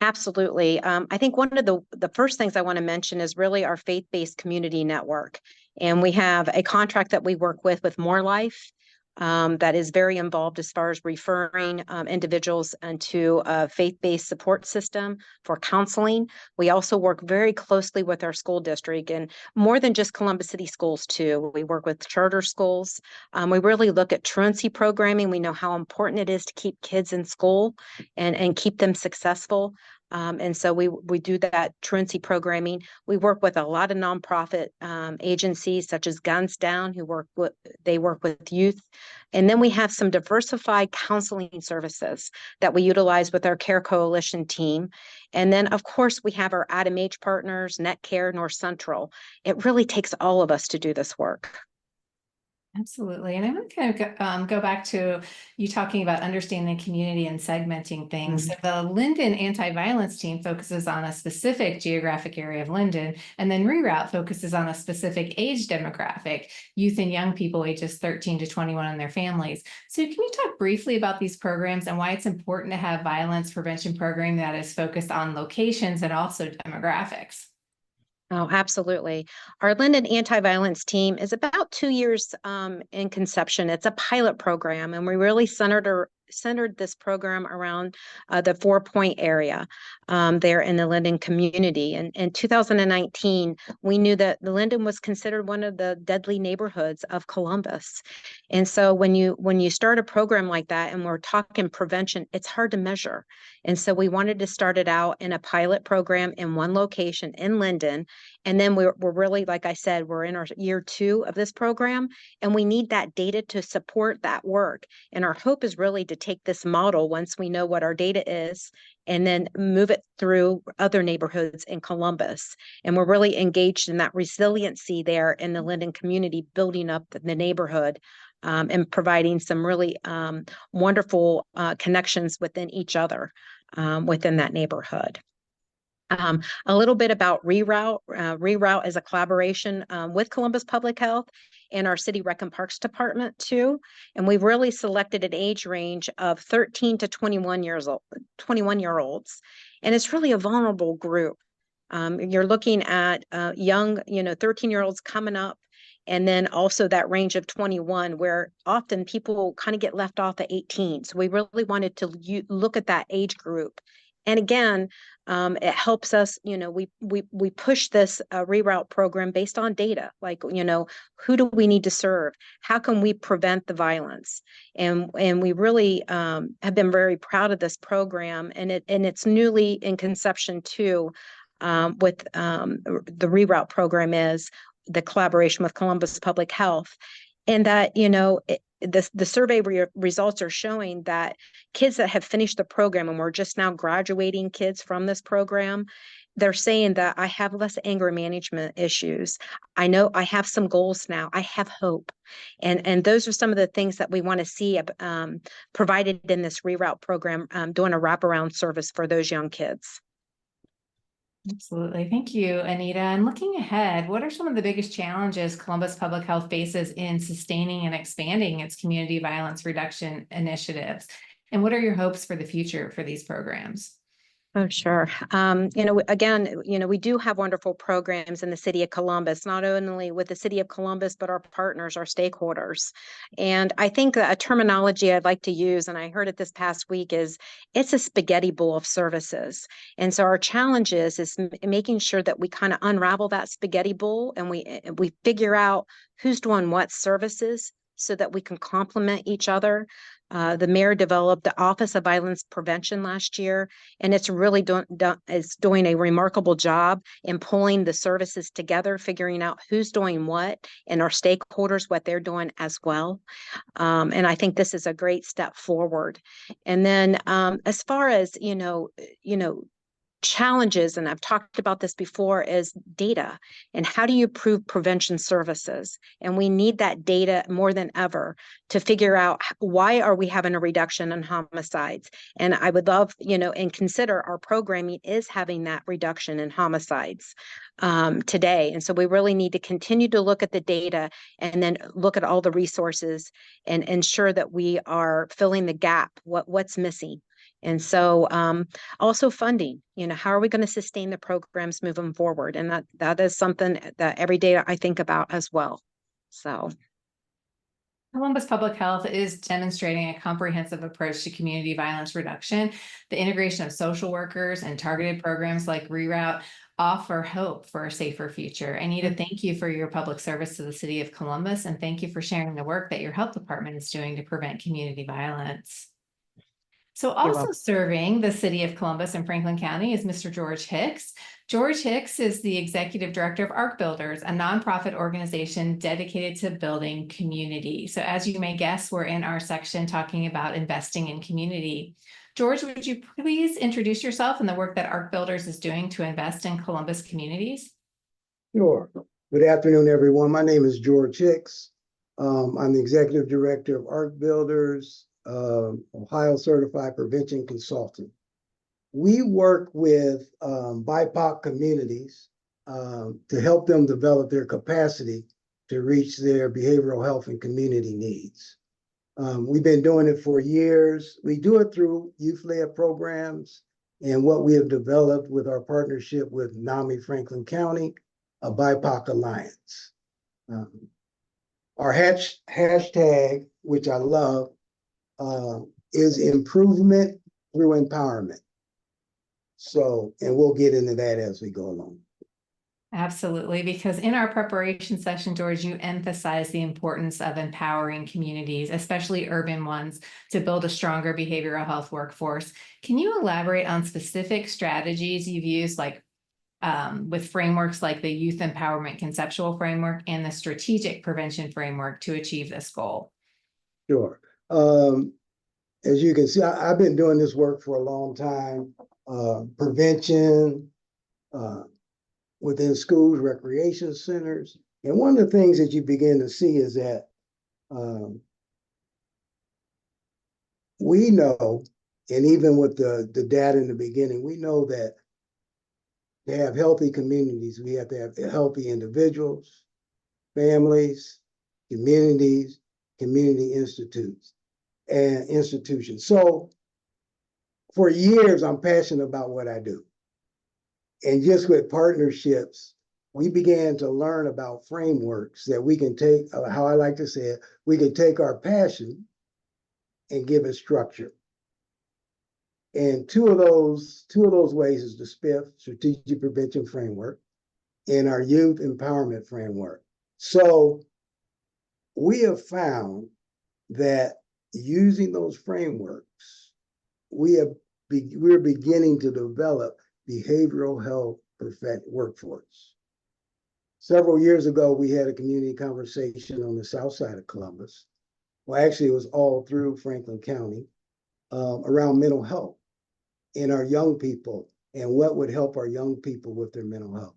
Absolutely. I think one of the first things I want to mention is really our faith-based community network. And we have a contract that we work with More Life, that is very involved as far as referring individuals into a faith-based support system for counseling. We also work very closely with our school district, and more than just Columbus City Schools too. We work with charter schools. We really look at truancy programming. We know how important it is to keep kids in school and keep them successful. And so we do that truancy programming. We work with a lot of nonprofit agencies such as Guns Down, who work with youth. And then we have some diversified counseling services that we utilize with our Care Coalition team. And then, of course, we have our Adam H partners, NetCare, North Central. It really takes all of us to do this work. Absolutely. And I want to kind of go back to you talking about understanding the community and segmenting things. So the Linden anti-violence team focuses on a specific geographic area of Linden, and then Reroute focuses on a specific age demographic, youth and young people ages 13 to 21 and their families. So can you talk briefly about these programs and why it's important to have violence prevention program that is focused on locations and also demographics? Oh, absolutely. Our Linden anti-violence team is about 2 years in conception. It's a pilot program, and we really centered this program around the 4-Point area there in the Linden community. And in 2019, we knew that the Linden was considered one of the deadly neighborhoods of Columbus. And so when you start a program like that, and we're talking prevention, it's hard to measure. And so we wanted to start it out in a pilot program in one location in Linden. And then we're really, like I said, we're in our year 2 of this program, and we need that data to support that work. And our hope is really to take this model once we know what our data is, and then move it through other neighborhoods in Columbus. And we're really engaged in that resiliency there in the Linden community, building up the neighborhood. And providing some really wonderful connections within each other within that neighborhood. A little bit about Reroute. Reroute is a collaboration with Columbus Public Health and our City Rec and Parks Department too. And we've really selected an age range of 13 to 21-year-olds. And it's really a vulnerable group. You're looking at young, 13-year-olds coming up. And then also that range of 21, where often people kind of get left off at 18. So we really wanted to look at that age group. And again, it helps us, we push this Reroute program based on data, like, who do we need to serve? How can we prevent the violence? And we really have been very proud of this program, and it's newly in conception too, with the Reroute program is the collaboration with Columbus Public Health. And that, the survey results are showing that kids that have finished the program, and we're just now graduating kids from this program, they're saying that I have less anger management issues. I know I have some goals now. I have hope. And those are some of the things that we want to see provided in this reroute program, doing a wraparound service for those young kids. Absolutely. Thank you, Anita. And looking ahead, what are some of the biggest challenges Columbus Public Health faces in sustaining and expanding its community violence reduction initiatives? And what are your hopes for the future for these programs? Oh, sure. Again, we do have wonderful programs in the city of Columbus, not only with the city of Columbus, but our partners, our stakeholders. And I think a terminology I'd like to use, and I heard it this past week, is it's a spaghetti bowl of services. And so our challenge is making sure that we kind of unravel that spaghetti bowl and we figure out who's doing what services so that we can complement each other. The mayor developed the Office of Violence Prevention last year, and it's really doing a remarkable job in pulling the services together, figuring out who's doing what, and our stakeholders what they're doing as well. And I think this is a great step forward. And then as far as challenges, and I've talked about this before, is data and how do you prove prevention services? And we need that data more than ever to figure out why are we having a reduction in homicides. And I would love, and consider our programming is having that reduction in homicides today. And so we really need to continue to look at the data and then look at all the resources and ensure that we are filling the gap, what's missing. And so also funding, how are we going to sustain the programs moving forward? And that is something that every day I think about as well. So Columbus Public Health is demonstrating a comprehensive approach to community violence reduction. The integration of social workers and targeted programs like Reroute offer hope for a safer future. Anita, thank you for your public service to the city of Columbus, and thank you for sharing the work that your health department is doing to prevent community violence. So also serving the city of Columbus and Franklin County is Mr. George Hicks. George Hicks is the executive director of Arc Builders, a nonprofit organization dedicated to building community. So as you may guess, we're in our section talking about investing in community. George, would you please introduce yourself and the work that Arc Builders is doing to invest in Columbus communities? Sure. Good afternoon, everyone. My name is George Hicks. I'm the executive director of Arc Builders, Ohio Certified Prevention Consultant. We work with BIPOC communities to help them develop their capacity to reach their behavioral health and community needs. We've been doing it for years. We do it through youth-led programs and what we have developed with our partnership with NAMI Franklin County, a BIPOC Alliance. Our hashtag, which I love, is improvement through empowerment. So, and we'll get into that as we go along. Absolutely, because in our preparation session, George, you emphasize the importance of empowering communities, especially urban ones, to build a stronger behavioral health workforce. Can you elaborate on specific strategies you've used, like with frameworks like the Youth Empowerment Conceptual Framework and the Strategic Prevention Framework to achieve this goal? Sure. As you can see, I've been doing this work for a long time. Prevention within schools, recreation centers. And one of the things that you begin to see is that we know, and even with the data in the beginning, we know that to have healthy communities, we have to have healthy individuals, families, communities, community institutes, and institutions. So for years, I'm passionate about what I do. And just with partnerships, we began to learn about frameworks that we can take, how I like to say it, we can take our passion and give it structure. And two of those ways is the SPIF, Strategic Prevention Framework, and our Youth Empowerment Framework. So we have found that using those frameworks, we're beginning to develop behavioral health workforce. Several years ago, we had a community conversation on the south side of Columbus. Well, actually, it was all through Franklin County around mental health in our young people and what would help our young people with their mental health.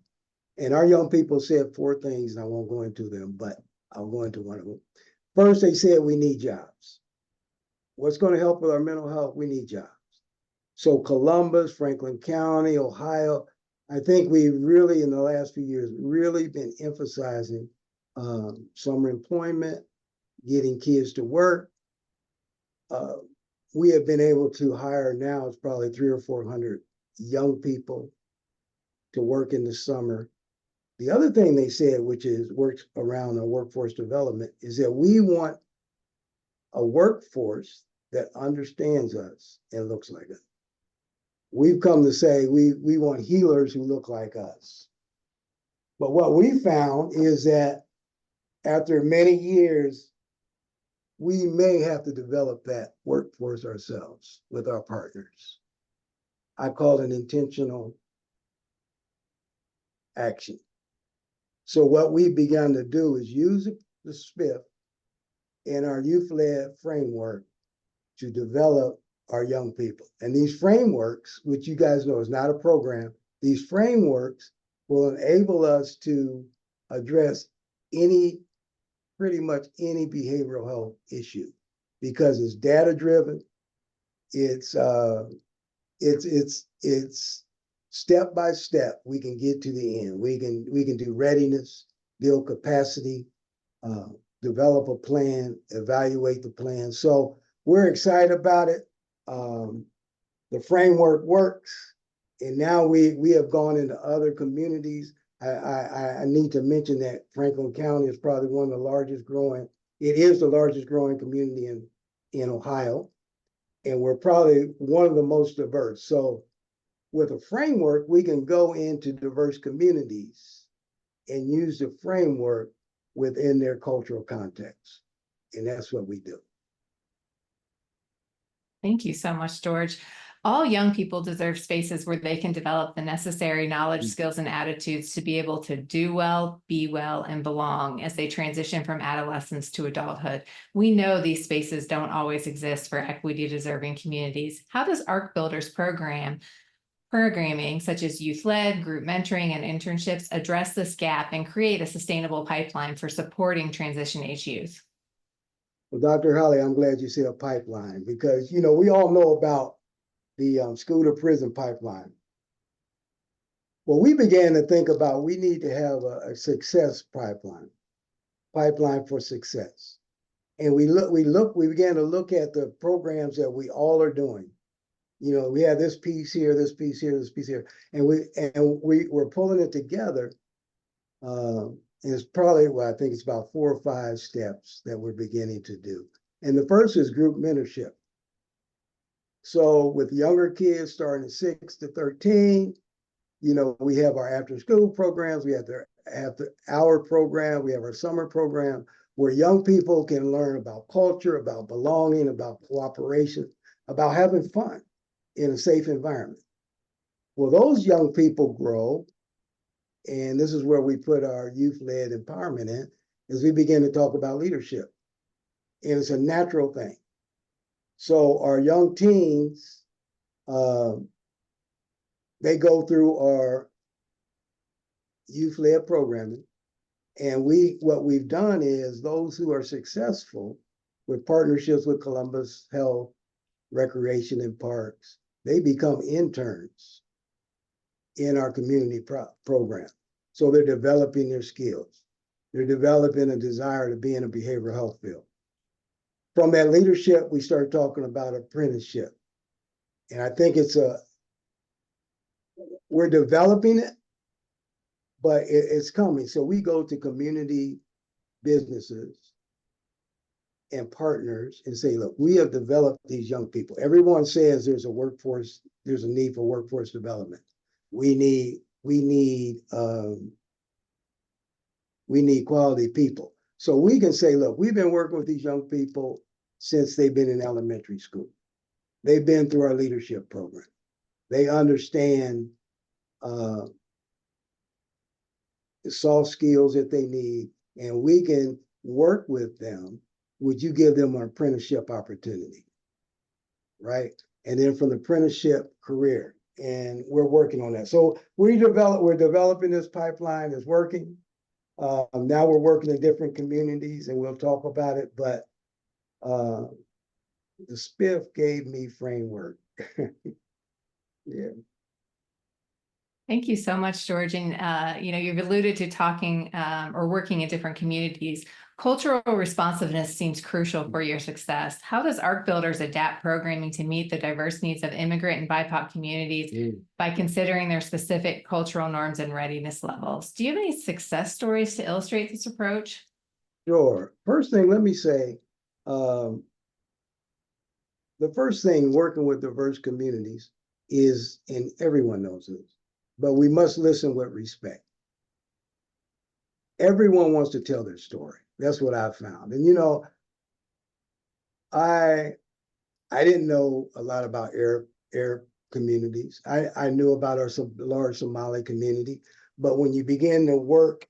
And our young people said 4 things, and I won't go into them, but I'll go into one of them. First, they said we need jobs. What's going to help with our mental health? We need jobs. So Columbus, Franklin County, Ohio, I think we really, in the last few years, really been emphasizing summer employment, getting kids to work. We have been able to hire now, it's probably 300 or 400 young people to work in the summer. The other thing they said, which is works around the workforce development, is that we want a workforce that understands us and looks like us. We've come to say we want healers who look like us. But what we found is that after many years, we may have to develop that workforce ourselves with our partners. I call it intentional action. So what we've begun to do is use the SPIF in our youth-led framework to develop our young people. And these frameworks, which you guys know is not a program, these frameworks will enable us to address pretty much any behavioral health issue, because it's data-driven, it's step by step, we can get to the end. We can do readiness, build capacity, develop a plan, evaluate the plan. So we're excited about it. The framework works, and now we have gone into other communities. I need to mention that Franklin County is probably one of the largest growing. It is the largest growing community in Ohio, and we're probably one of the most diverse. So with a framework, we can go into diverse communities and use the framework within their cultural context. And that's what we do. Thank you so much, George. All young people deserve spaces where they can develop the necessary knowledge, skills, and attitudes to be able to do well, be well, and belong as they transition from adolescence to adulthood. We know these spaces don't always exist for equity-deserving communities. How does ARC Builders programming such as youth-led, group mentoring, and internships address this gap and create a sustainable pipeline for supporting transition-age youth? Well, Dr. Holly, I'm glad you said a pipeline, because we all know about the school to prison pipeline. Well, we began to think about we need to have a success pipeline for success. And we began to look at the programs that we all are doing. We have this piece here, this piece here, this piece here, and we're pulling it together. And it's probably, I think it's about 4 or 5 steps that we're beginning to do. And the first is group mentorship. So with younger kids starting at 6 to 13, we have our after school programs, we have the after hour program, we have our summer program, where young people can learn about culture, about belonging, about cooperation, about having fun in a safe environment. Well, those young people grow, and this is where we put our youth-led empowerment in, as we begin to talk about leadership. And it's a natural thing. So our young teens, they go through our youth-led programming. And what we've done is those who are successful with partnerships with Columbus Health, Recreation, and Parks, they become interns in our community program. So they're developing their skills. They're developing a desire to be in a behavioral health field. From that leadership, we start talking about apprenticeship. And I think we're developing it, but it's coming. So we go to community businesses and partners and say, look, we have developed these young people. Everyone says there's a need for workforce development. We need quality people. So we can say, look, we've been working with these young people since they've been in elementary school. They've been through our leadership program. They understand the soft skills that they need, and we can work with them. Would you give them an apprenticeship opportunity, right? And then from the apprenticeship, career. and we're working on that. So we're developing this pipeline. It's working. Now we're working in different communities, and we'll talk about it. But the SPIF gave me framework. Yeah. Thank you so much, George. And, you've alluded to talking or working in different communities. Cultural responsiveness seems crucial for your success. How does ARC Builders adapt programming to meet the diverse needs of immigrant and BIPOC communities by considering their specific cultural norms and readiness levels? Do you have any success stories to illustrate this approach? Sure. First thing, let me say, the first thing working with diverse communities is, and everyone knows this, but we must listen with respect. Everyone wants to tell their story. That's what I found. And I didn't know a lot about Arab communities. I knew about our large Somali community, but when you begin to work,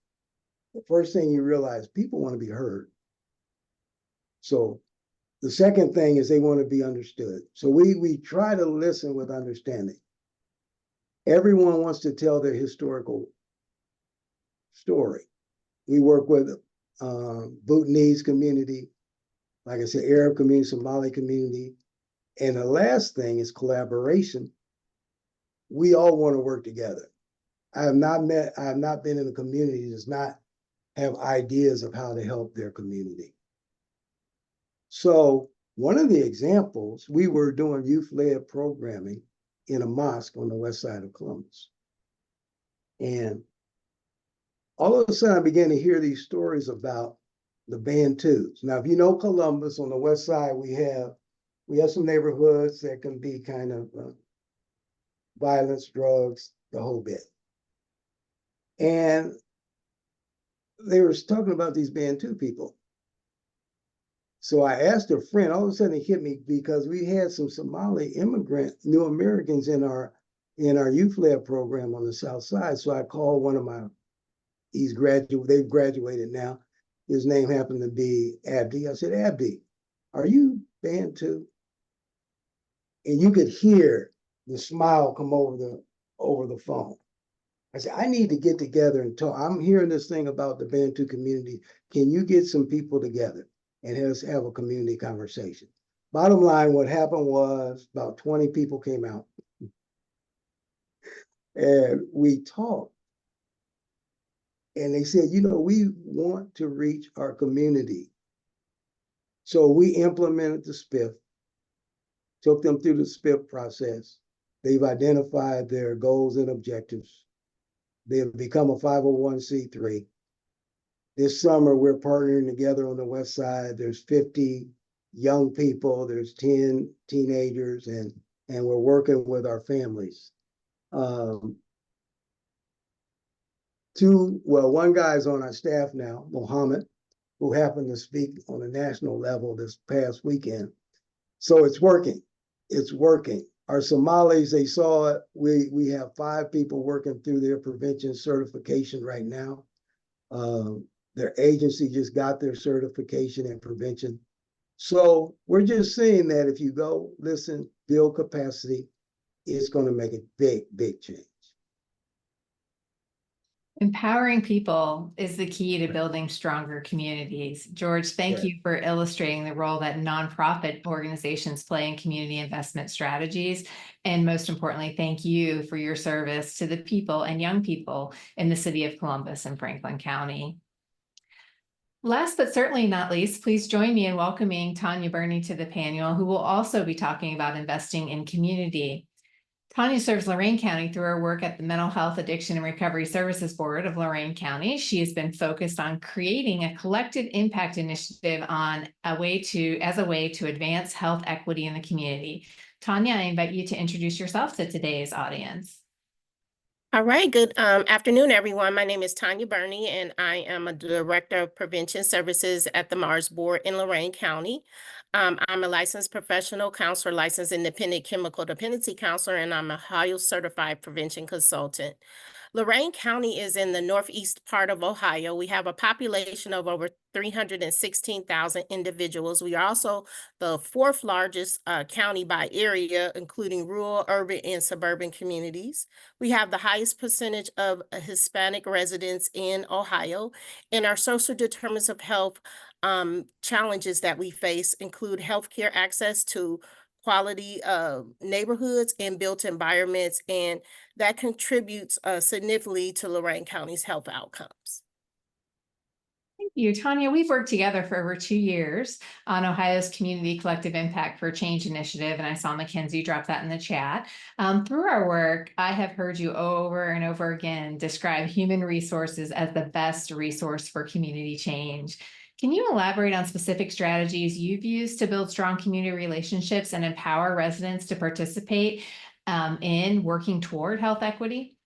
the first thing you realize, people want to be heard. So the second thing is they want to be understood. So we try to listen with understanding. Everyone wants to tell their historical story. We work with Bhutanese community, like I said, Arab community, Somali community. And the last thing is collaboration. We all want to work together. I have not been in a community that does not have ideas of how to help their community. So one of the examples, we were doing youth-led programming in a mosque on the west side of Columbus. And all of a sudden I began to hear these stories about the Bantus. Now, if you know Columbus, on the west side, we have some neighborhoods that can be kind of violence, drugs, the whole bit. And they were talking about these Bantu people. So I asked a friend, all of a sudden it hit me because we had some Somali immigrant, new Americans in our youth-led program on the south side. So I called one of they've graduated now. His name happened to be Abdi. I said, Abdi, are you Bantu? And you could hear the smile come over the phone. I said, I need to get together and talk. I'm hearing this thing about the Bantu community. Can you get some people together and have a community conversation? Bottom line, what happened was about 20 people came out and we talked. And they said, we want to reach our community. So we implemented the SPIF, took them through the SPIF process. They've identified their goals and objectives. They have become a 501c3. This summer, we're partnering together on the west side. There's 50 young people, there's 10 teenagers, and we're working with our families. One guy's on our staff now, Mohammed, who happened to speak on a national level this past weekend. So it's working. It's working. Our Somalis, they saw it. We have 5 people working through their prevention certification right now. Their agency just got their certification in prevention. So we're just saying that if you go, listen, build capacity, it's going to make a big, big change. Empowering people is the key to building stronger communities. George, thank you for illustrating the role that nonprofit organizations play in community investment strategies. And most importantly, thank you for your service to the people and young people in the city of Columbus and Franklin County. Last but certainly not least, please join me in welcoming Tanya Burney to the panel, who will also be talking about investing in community. Tanya serves Lorain County through her work at the Mental Health Addiction and Recovery Services Board of Lorain County. She has been focused on creating a collective impact initiative as a way to advance health equity in the community. Tanya, I invite you to introduce yourself to today's audience. All right, good afternoon, everyone. My name is Tanya Burney, and I am a Director of Prevention Services at the MARS Board in Lorain County. I'm a licensed professional counselor, licensed independent chemical dependency counselor, and I'm a Ohio certified prevention consultant. Lorain County is in the northeast part of Ohio. We have a population of over 316,000 individuals. We are also the fourth largest county by area, including rural, urban, and suburban communities. We have the highest percentage of Hispanic residents in Ohio, and our social determinants of health challenges that we face include healthcare access to quality neighborhoods and built environments, and that contributes significantly to Lorain County's health outcomes. Thank you, Tanya. We've worked together for over 2 years on Ohio's Community Collective Impact for Change initiative, and I saw Mackenzie drop that in the chat. Through our work, I have heard you over and over again describe human resources as the best resource for community change. Can you elaborate on specific strategies you've used to build strong community relationships and empower residents to participate in working toward health equity?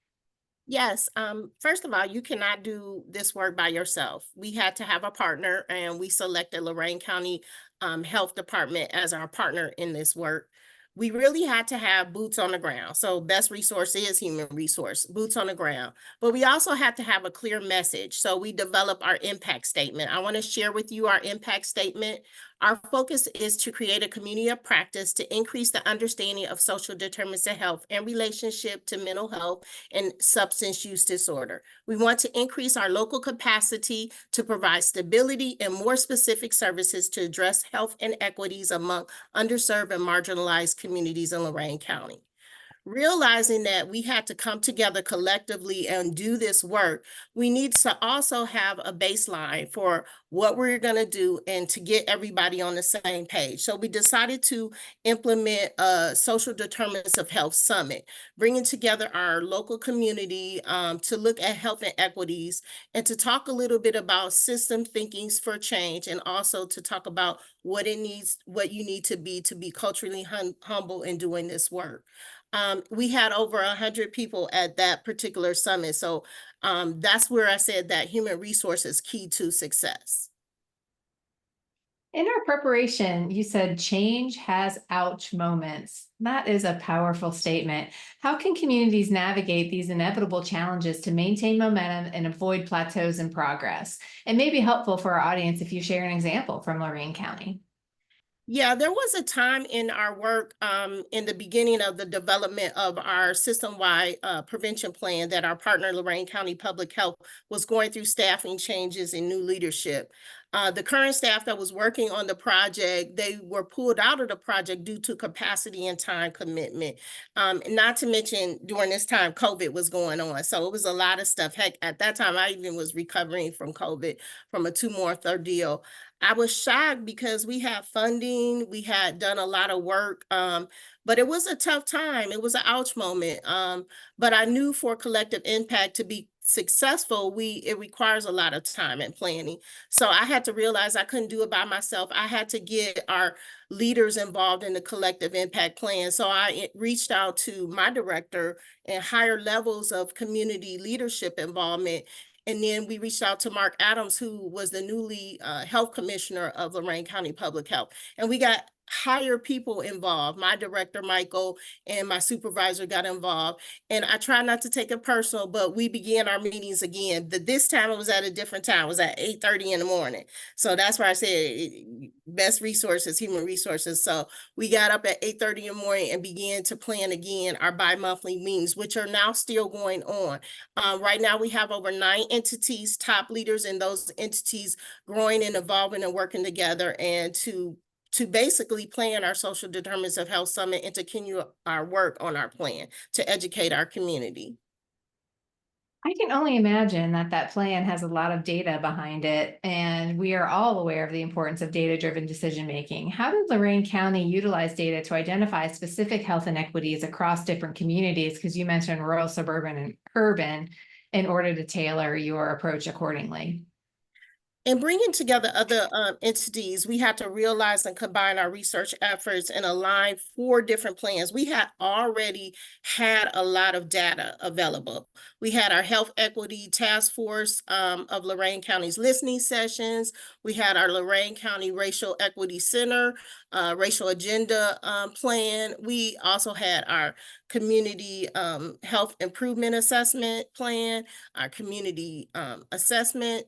Yes, first of all, you cannot do this work by yourself. We had to have a partner, and we selected Lorain County Health Department as our partner in this work. We really had to have boots on the ground. So best resource is human resource, boots on the ground. But we also had to have a clear message. So we developed our impact statement. I want to share with you our impact statement. Our focus is to create a community of practice to increase the understanding of social determinants of health and relationship to mental health and substance use disorder. We want to increase our local capacity to provide stability and more specific services to address health inequities among underserved and marginalized communities in Lorain County. Realizing that we had to come together collectively and do this work, we need to also have a baseline for what we're going to do and to get everybody on the same page. So we decided to implement a Social Determinants of Health Summit, bringing together our local community to look at health inequities and to talk a little bit about system thinkings for change, and also to talk about what you need to be culturally humble in doing this work. We had over 100 people at that particular summit. So that's where I said that human resource is key to success. In our preparation, you said change has ouch moments. That is a powerful statement. How can communities navigate these inevitable challenges to maintain momentum and avoid plateaus in progress? It may be helpful for our audience if you share an example from Lorain County. Yeah, there was a time in our work in the beginning of the development of our system-wide prevention plan that our partner, Lorain County Public Health, was going through staffing changes and new leadership. The current staff that was working on the project, they were pulled out of the project due to capacity and time commitment. Not to mention during this time, COVID was going on. So it was a lot of stuff. Heck, at that time, I even was recovering from COVID from a tumor ordeal. I was shocked because we had funding, we had done a lot of work, but it was a tough time. It was an ouch moment. But I knew for collective impact to be successful, it requires a lot of time and planning. So I had to realize I couldn't do it by myself. I had to get our leaders involved in the collective impact plan. So I reached out to my director and higher levels of community leadership involvement. And then we reached out to Mark Adams, who was the newly health commissioner of Lorain County Public Health. And we got higher people involved. My director, Michael, and my supervisor got involved. And I try not to take it personal, but we began our meetings again. This time it was at a different time. It was at 8:30 in the morning. So that's why I said best resources, human resources. So we got up at 8:30 in the morning and began to plan again our bi-monthly meetings, which are now still going on. Right now we have over 9 entities, top leaders in those entities growing and evolving and working together, and to basically plan our Social Determinants of Health Summit and to continue our work on our plan to educate our community. I can only imagine that plan has a lot of data behind it, and we are all aware of the importance of data-driven decision-making. How did Lorain County utilize data to identify specific health inequities across different communities? Because you mentioned rural, suburban, and urban, in order to tailor your approach accordingly. In bringing together other entities, we had to realize and combine our research efforts and align 4 different plans. We had already had a lot of data available. We had our Health Equity Task Force of Lorain County's listening sessions. We had our Lorain County Racial Equity Center, Racial Agenda Plan. We also had our Community Health Improvement Assessment Plan, our Community Assessment.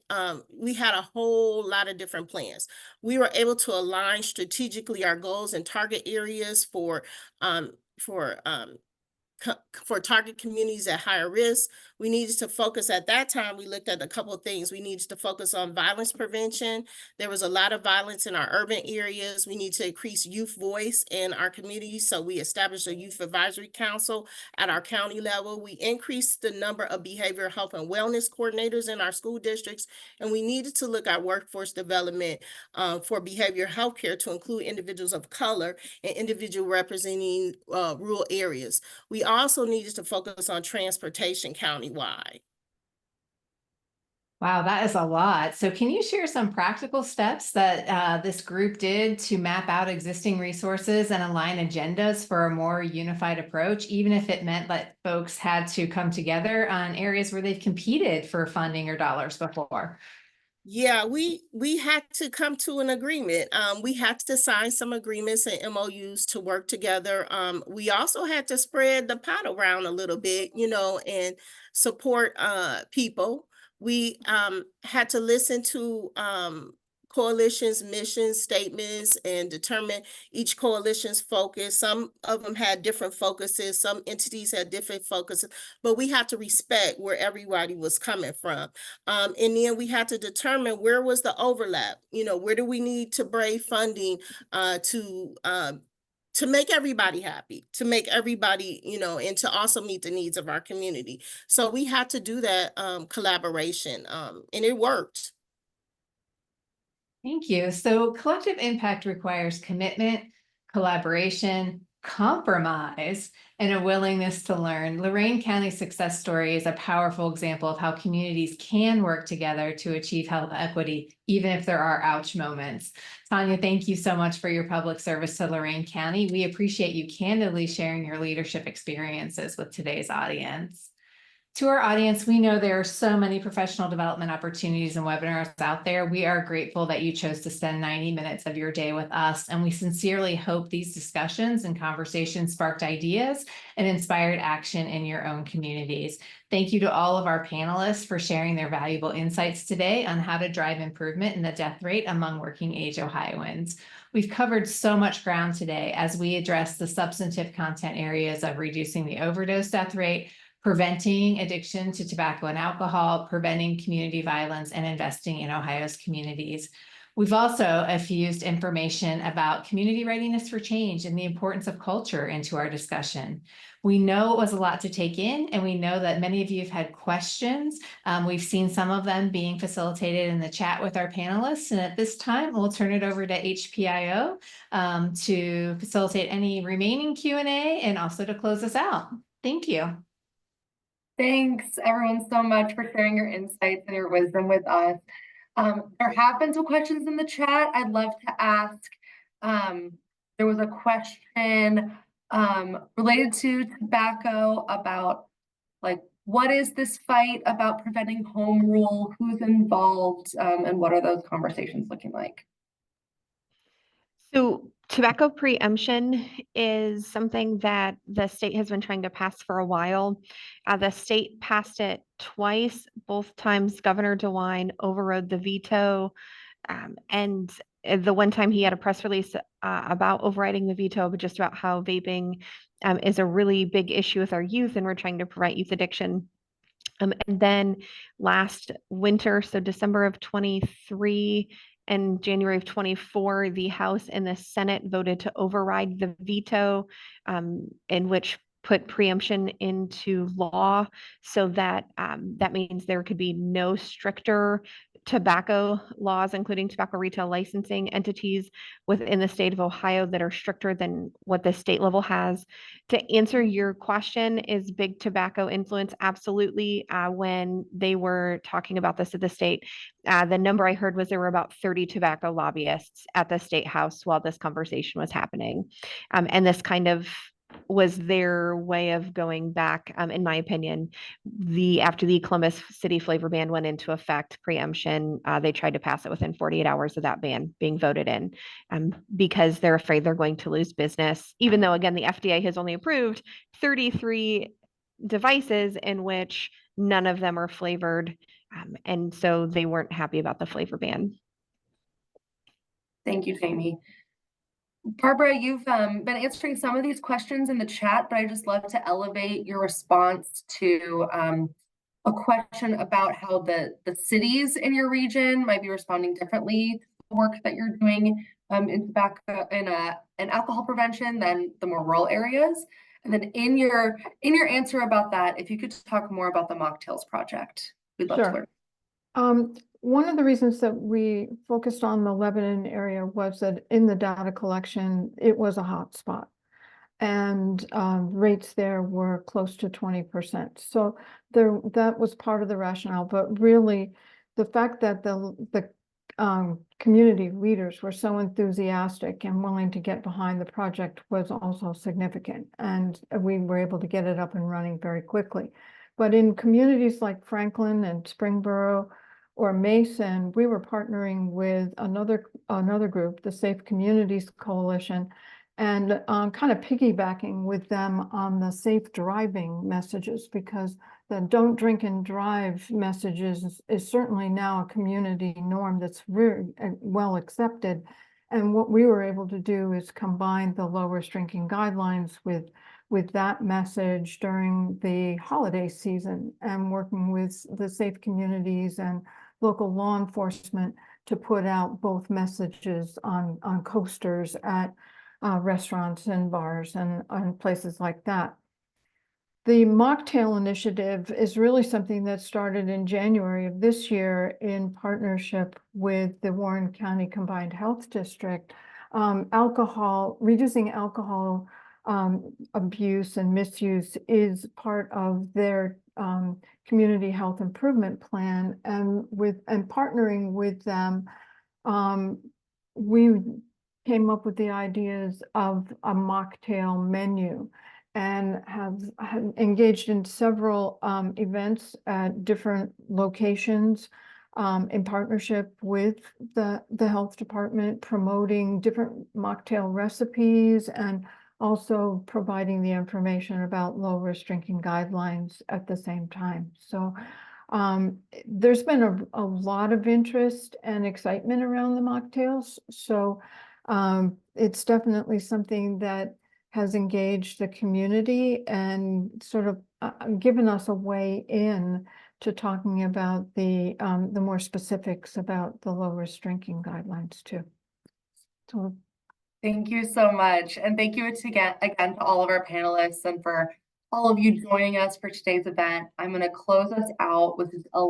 We had a whole lot of different plans. We were able to align strategically our goals and target areas for target communities at higher risk. We needed to focus at that time. We looked at a couple of things. We needed to focus on violence prevention. There was a lot of violence in our urban areas. We need to increase youth voice in our communities. So we established a youth advisory council at our county level. We increased the number of behavioral health and wellness coordinators in our school districts. And we needed to look at workforce development for behavioral health care to include individuals of color and individuals representing rural areas. We also needed to focus on transportation countywide. Wow, that is a lot. So can you share some practical steps that this group did to map out existing resources and align agendas for a more unified approach, even if it meant that folks had to come together on areas where they've competed for funding or dollars before? Yeah, we had to come to an agreement. We had to sign some agreements and MOUs to work together. We also had to spread the pot around a little bit, and support people. We had to listen to coalition's mission statements and determine each coalition's focus. Some of them had different focuses, some entities had different focuses, but we had to respect where everybody was coming from. And then we had to determine where was the overlap, where do we need to brave funding to make everybody happy, to make everybody, and to also meet the needs of our community. So we had to do that collaboration, and it worked. Thank you. So collective impact requires commitment, collaboration, compromise, and a willingness to learn. Lorain County's success story is a powerful example of how communities can work together to achieve health equity, even if there are ouch moments. Tanya, thank you so much for your public service to Lorain County. We appreciate you candidly sharing your leadership experiences with today's audience. To our audience, we know there are so many professional development opportunities and webinars out there. We are grateful that you chose to spend 90 minutes of your day with us, and we sincerely hope these discussions and conversations sparked ideas and inspired action in your own communities. Thank you to all of our panelists for sharing their valuable insights today on how to drive improvement in the death rate among working age Ohioans. We've covered so much ground today as we address the substantive content areas of reducing the overdose death rate, preventing addiction to tobacco and alcohol, preventing community violence, and investing in Ohio's communities. We've also infused information about community readiness for change and the importance of culture into our discussion. We know it was a lot to take in, and we know that many of you have had questions. We've seen some of them being facilitated in the chat with our panelists, and at this time, we'll turn it over to HPIO to facilitate any remaining Q&A and also to close us out. Thank you. Thanks everyone so much for sharing your insights and your wisdom with us. There have been some questions in the chat I'd love to ask. There was a question related to tobacco about what is this fight about preventing home rule, who's involved, and what are those conversations looking like? So tobacco preemption is something that the state has been trying to pass for a while. The state passed it twice. Both times Governor DeWine overrode the veto. And the one time he had a press release about overriding the veto, but just about how vaping is a really big issue with our youth, and we're trying to prevent youth addiction. And then last winter, so December of 23 and January of 24, the House and the Senate voted to override the veto, in which put preemption into law, so that that means there could be no stricter tobacco laws, including tobacco retail licensing entities within the state of Ohio that are stricter than what the state level has. To answer your question, is big tobacco influence? Absolutely. When they were talking about this at the state, the number I heard was there were about 30 tobacco lobbyists at the state house while this conversation was happening. And this kind of was their way of going back, in my opinion. After the Columbus City flavor ban went into effect, preemption, they tried to pass it within 48 hours of that ban being voted in, because they're afraid they're going to lose business, even though, again, the FDA has only approved 33 devices in which none of them are flavored. And so they weren't happy about the flavor ban. Thank you, Jamie. Barbara, you've been answering some of these questions in the chat, but I just love to elevate your response to a question about how the cities in your region might be responding differently to the work that you're doing in tobacco and alcohol prevention than the more rural areas. And then in your answer about that, if you could talk more about the Mocktails project, we'd love to learn. One of the reasons that we focused on the Lebanon area was that in the data collection, it was a hot spot. And rates there were close to 20%. So that was part of the rationale. But really, the fact that the community leaders were so enthusiastic and willing to get behind the project was also significant. And we were able to get it up and running very quickly. But in communities like Franklin and Springboro or Mason, we were partnering with another group, the Safe Communities Coalition, and kind of piggybacking with them on the safe driving messages, because the don't drink and drive messages is certainly now a community norm that's very well accepted. And what we were able to do is combine the low risk drinking guidelines with that message during the holiday season, and working with the safe communities and local law enforcement to put out both messages on coasters at restaurants and bars and places like that. The Mocktail Initiative is really something that started in January of this year in partnership with the Warren County Combined Health District. Reducing alcohol abuse and misuse is part of their community health improvement plan, and partnering with them, we came up with the ideas of a mocktail menu, and have engaged in several events at different locations in partnership with the health department, promoting different mocktail recipes and also providing the information about low risk drinking guidelines at the same time. So there's been a lot of interest and excitement around the mocktails. So it's definitely something that has engaged the community and sort of given us a way in to talking about the more specifics about the low risk drinking guidelines too. So thank you so much. And thank you again to all of our panelists and for all of you joining us for today's event. I'm going to close us out with a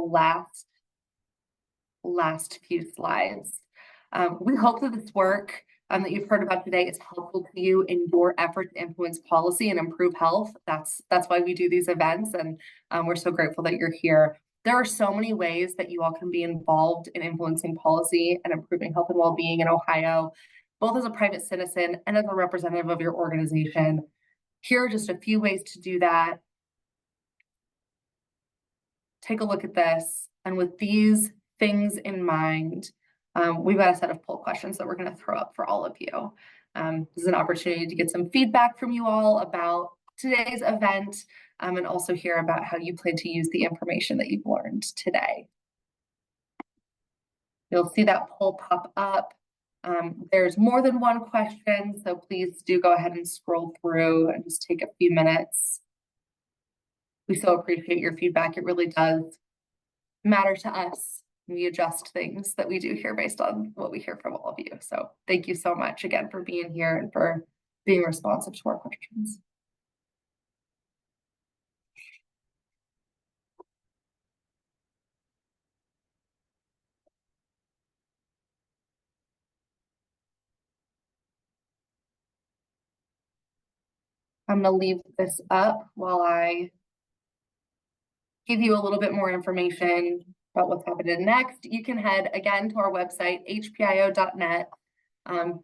last few slides. We hope that this work that you've heard about today is helpful to you in your effort to influence policy and improve health. That's why we do these events, and we're so grateful that you're here. There are so many ways that you all can be involved in influencing policy and improving health and well-being in Ohio, both as a private citizen and as a representative of your organization. Here are just a few ways to do that. Take a look at this, and with these things in mind, we've got a set of poll questions that we're going to throw up for all of you. This is an opportunity to get some feedback from you all about today's event, and also hear about how you plan to use the information that you've learned today. You'll see that poll pop up. There's more than one question, so please do go ahead and scroll through and just take a few minutes. We so appreciate your feedback. It really does matter to us. We adjust things that we do here based on what we hear from all of you. So thank you so much again for being here and for being responsive to our questions. I'm going to leave this up while I give you a little bit more information about what's happening next. You can head again to our website, hpio.net,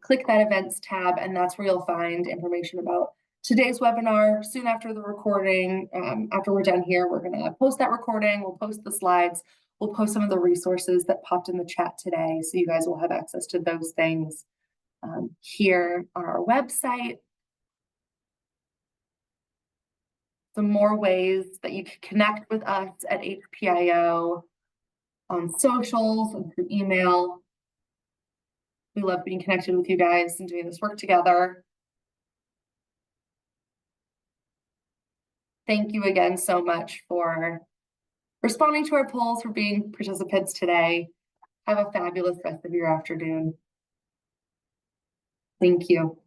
click that events tab, and that's where you'll find information about today's webinar. Soon after the recording, after we're done here, we're gonna post that recording, we'll post the slides, we'll post some of the resources that popped in the chat today, so you guys will have access to those things here on our website. Some more ways that you can connect with us at HPIO on socials and through email. We love being connected with you guys and doing this work together. Thank you again so much for responding to our polls, for being participants today. Have a fabulous rest of your afternoon. Thank you.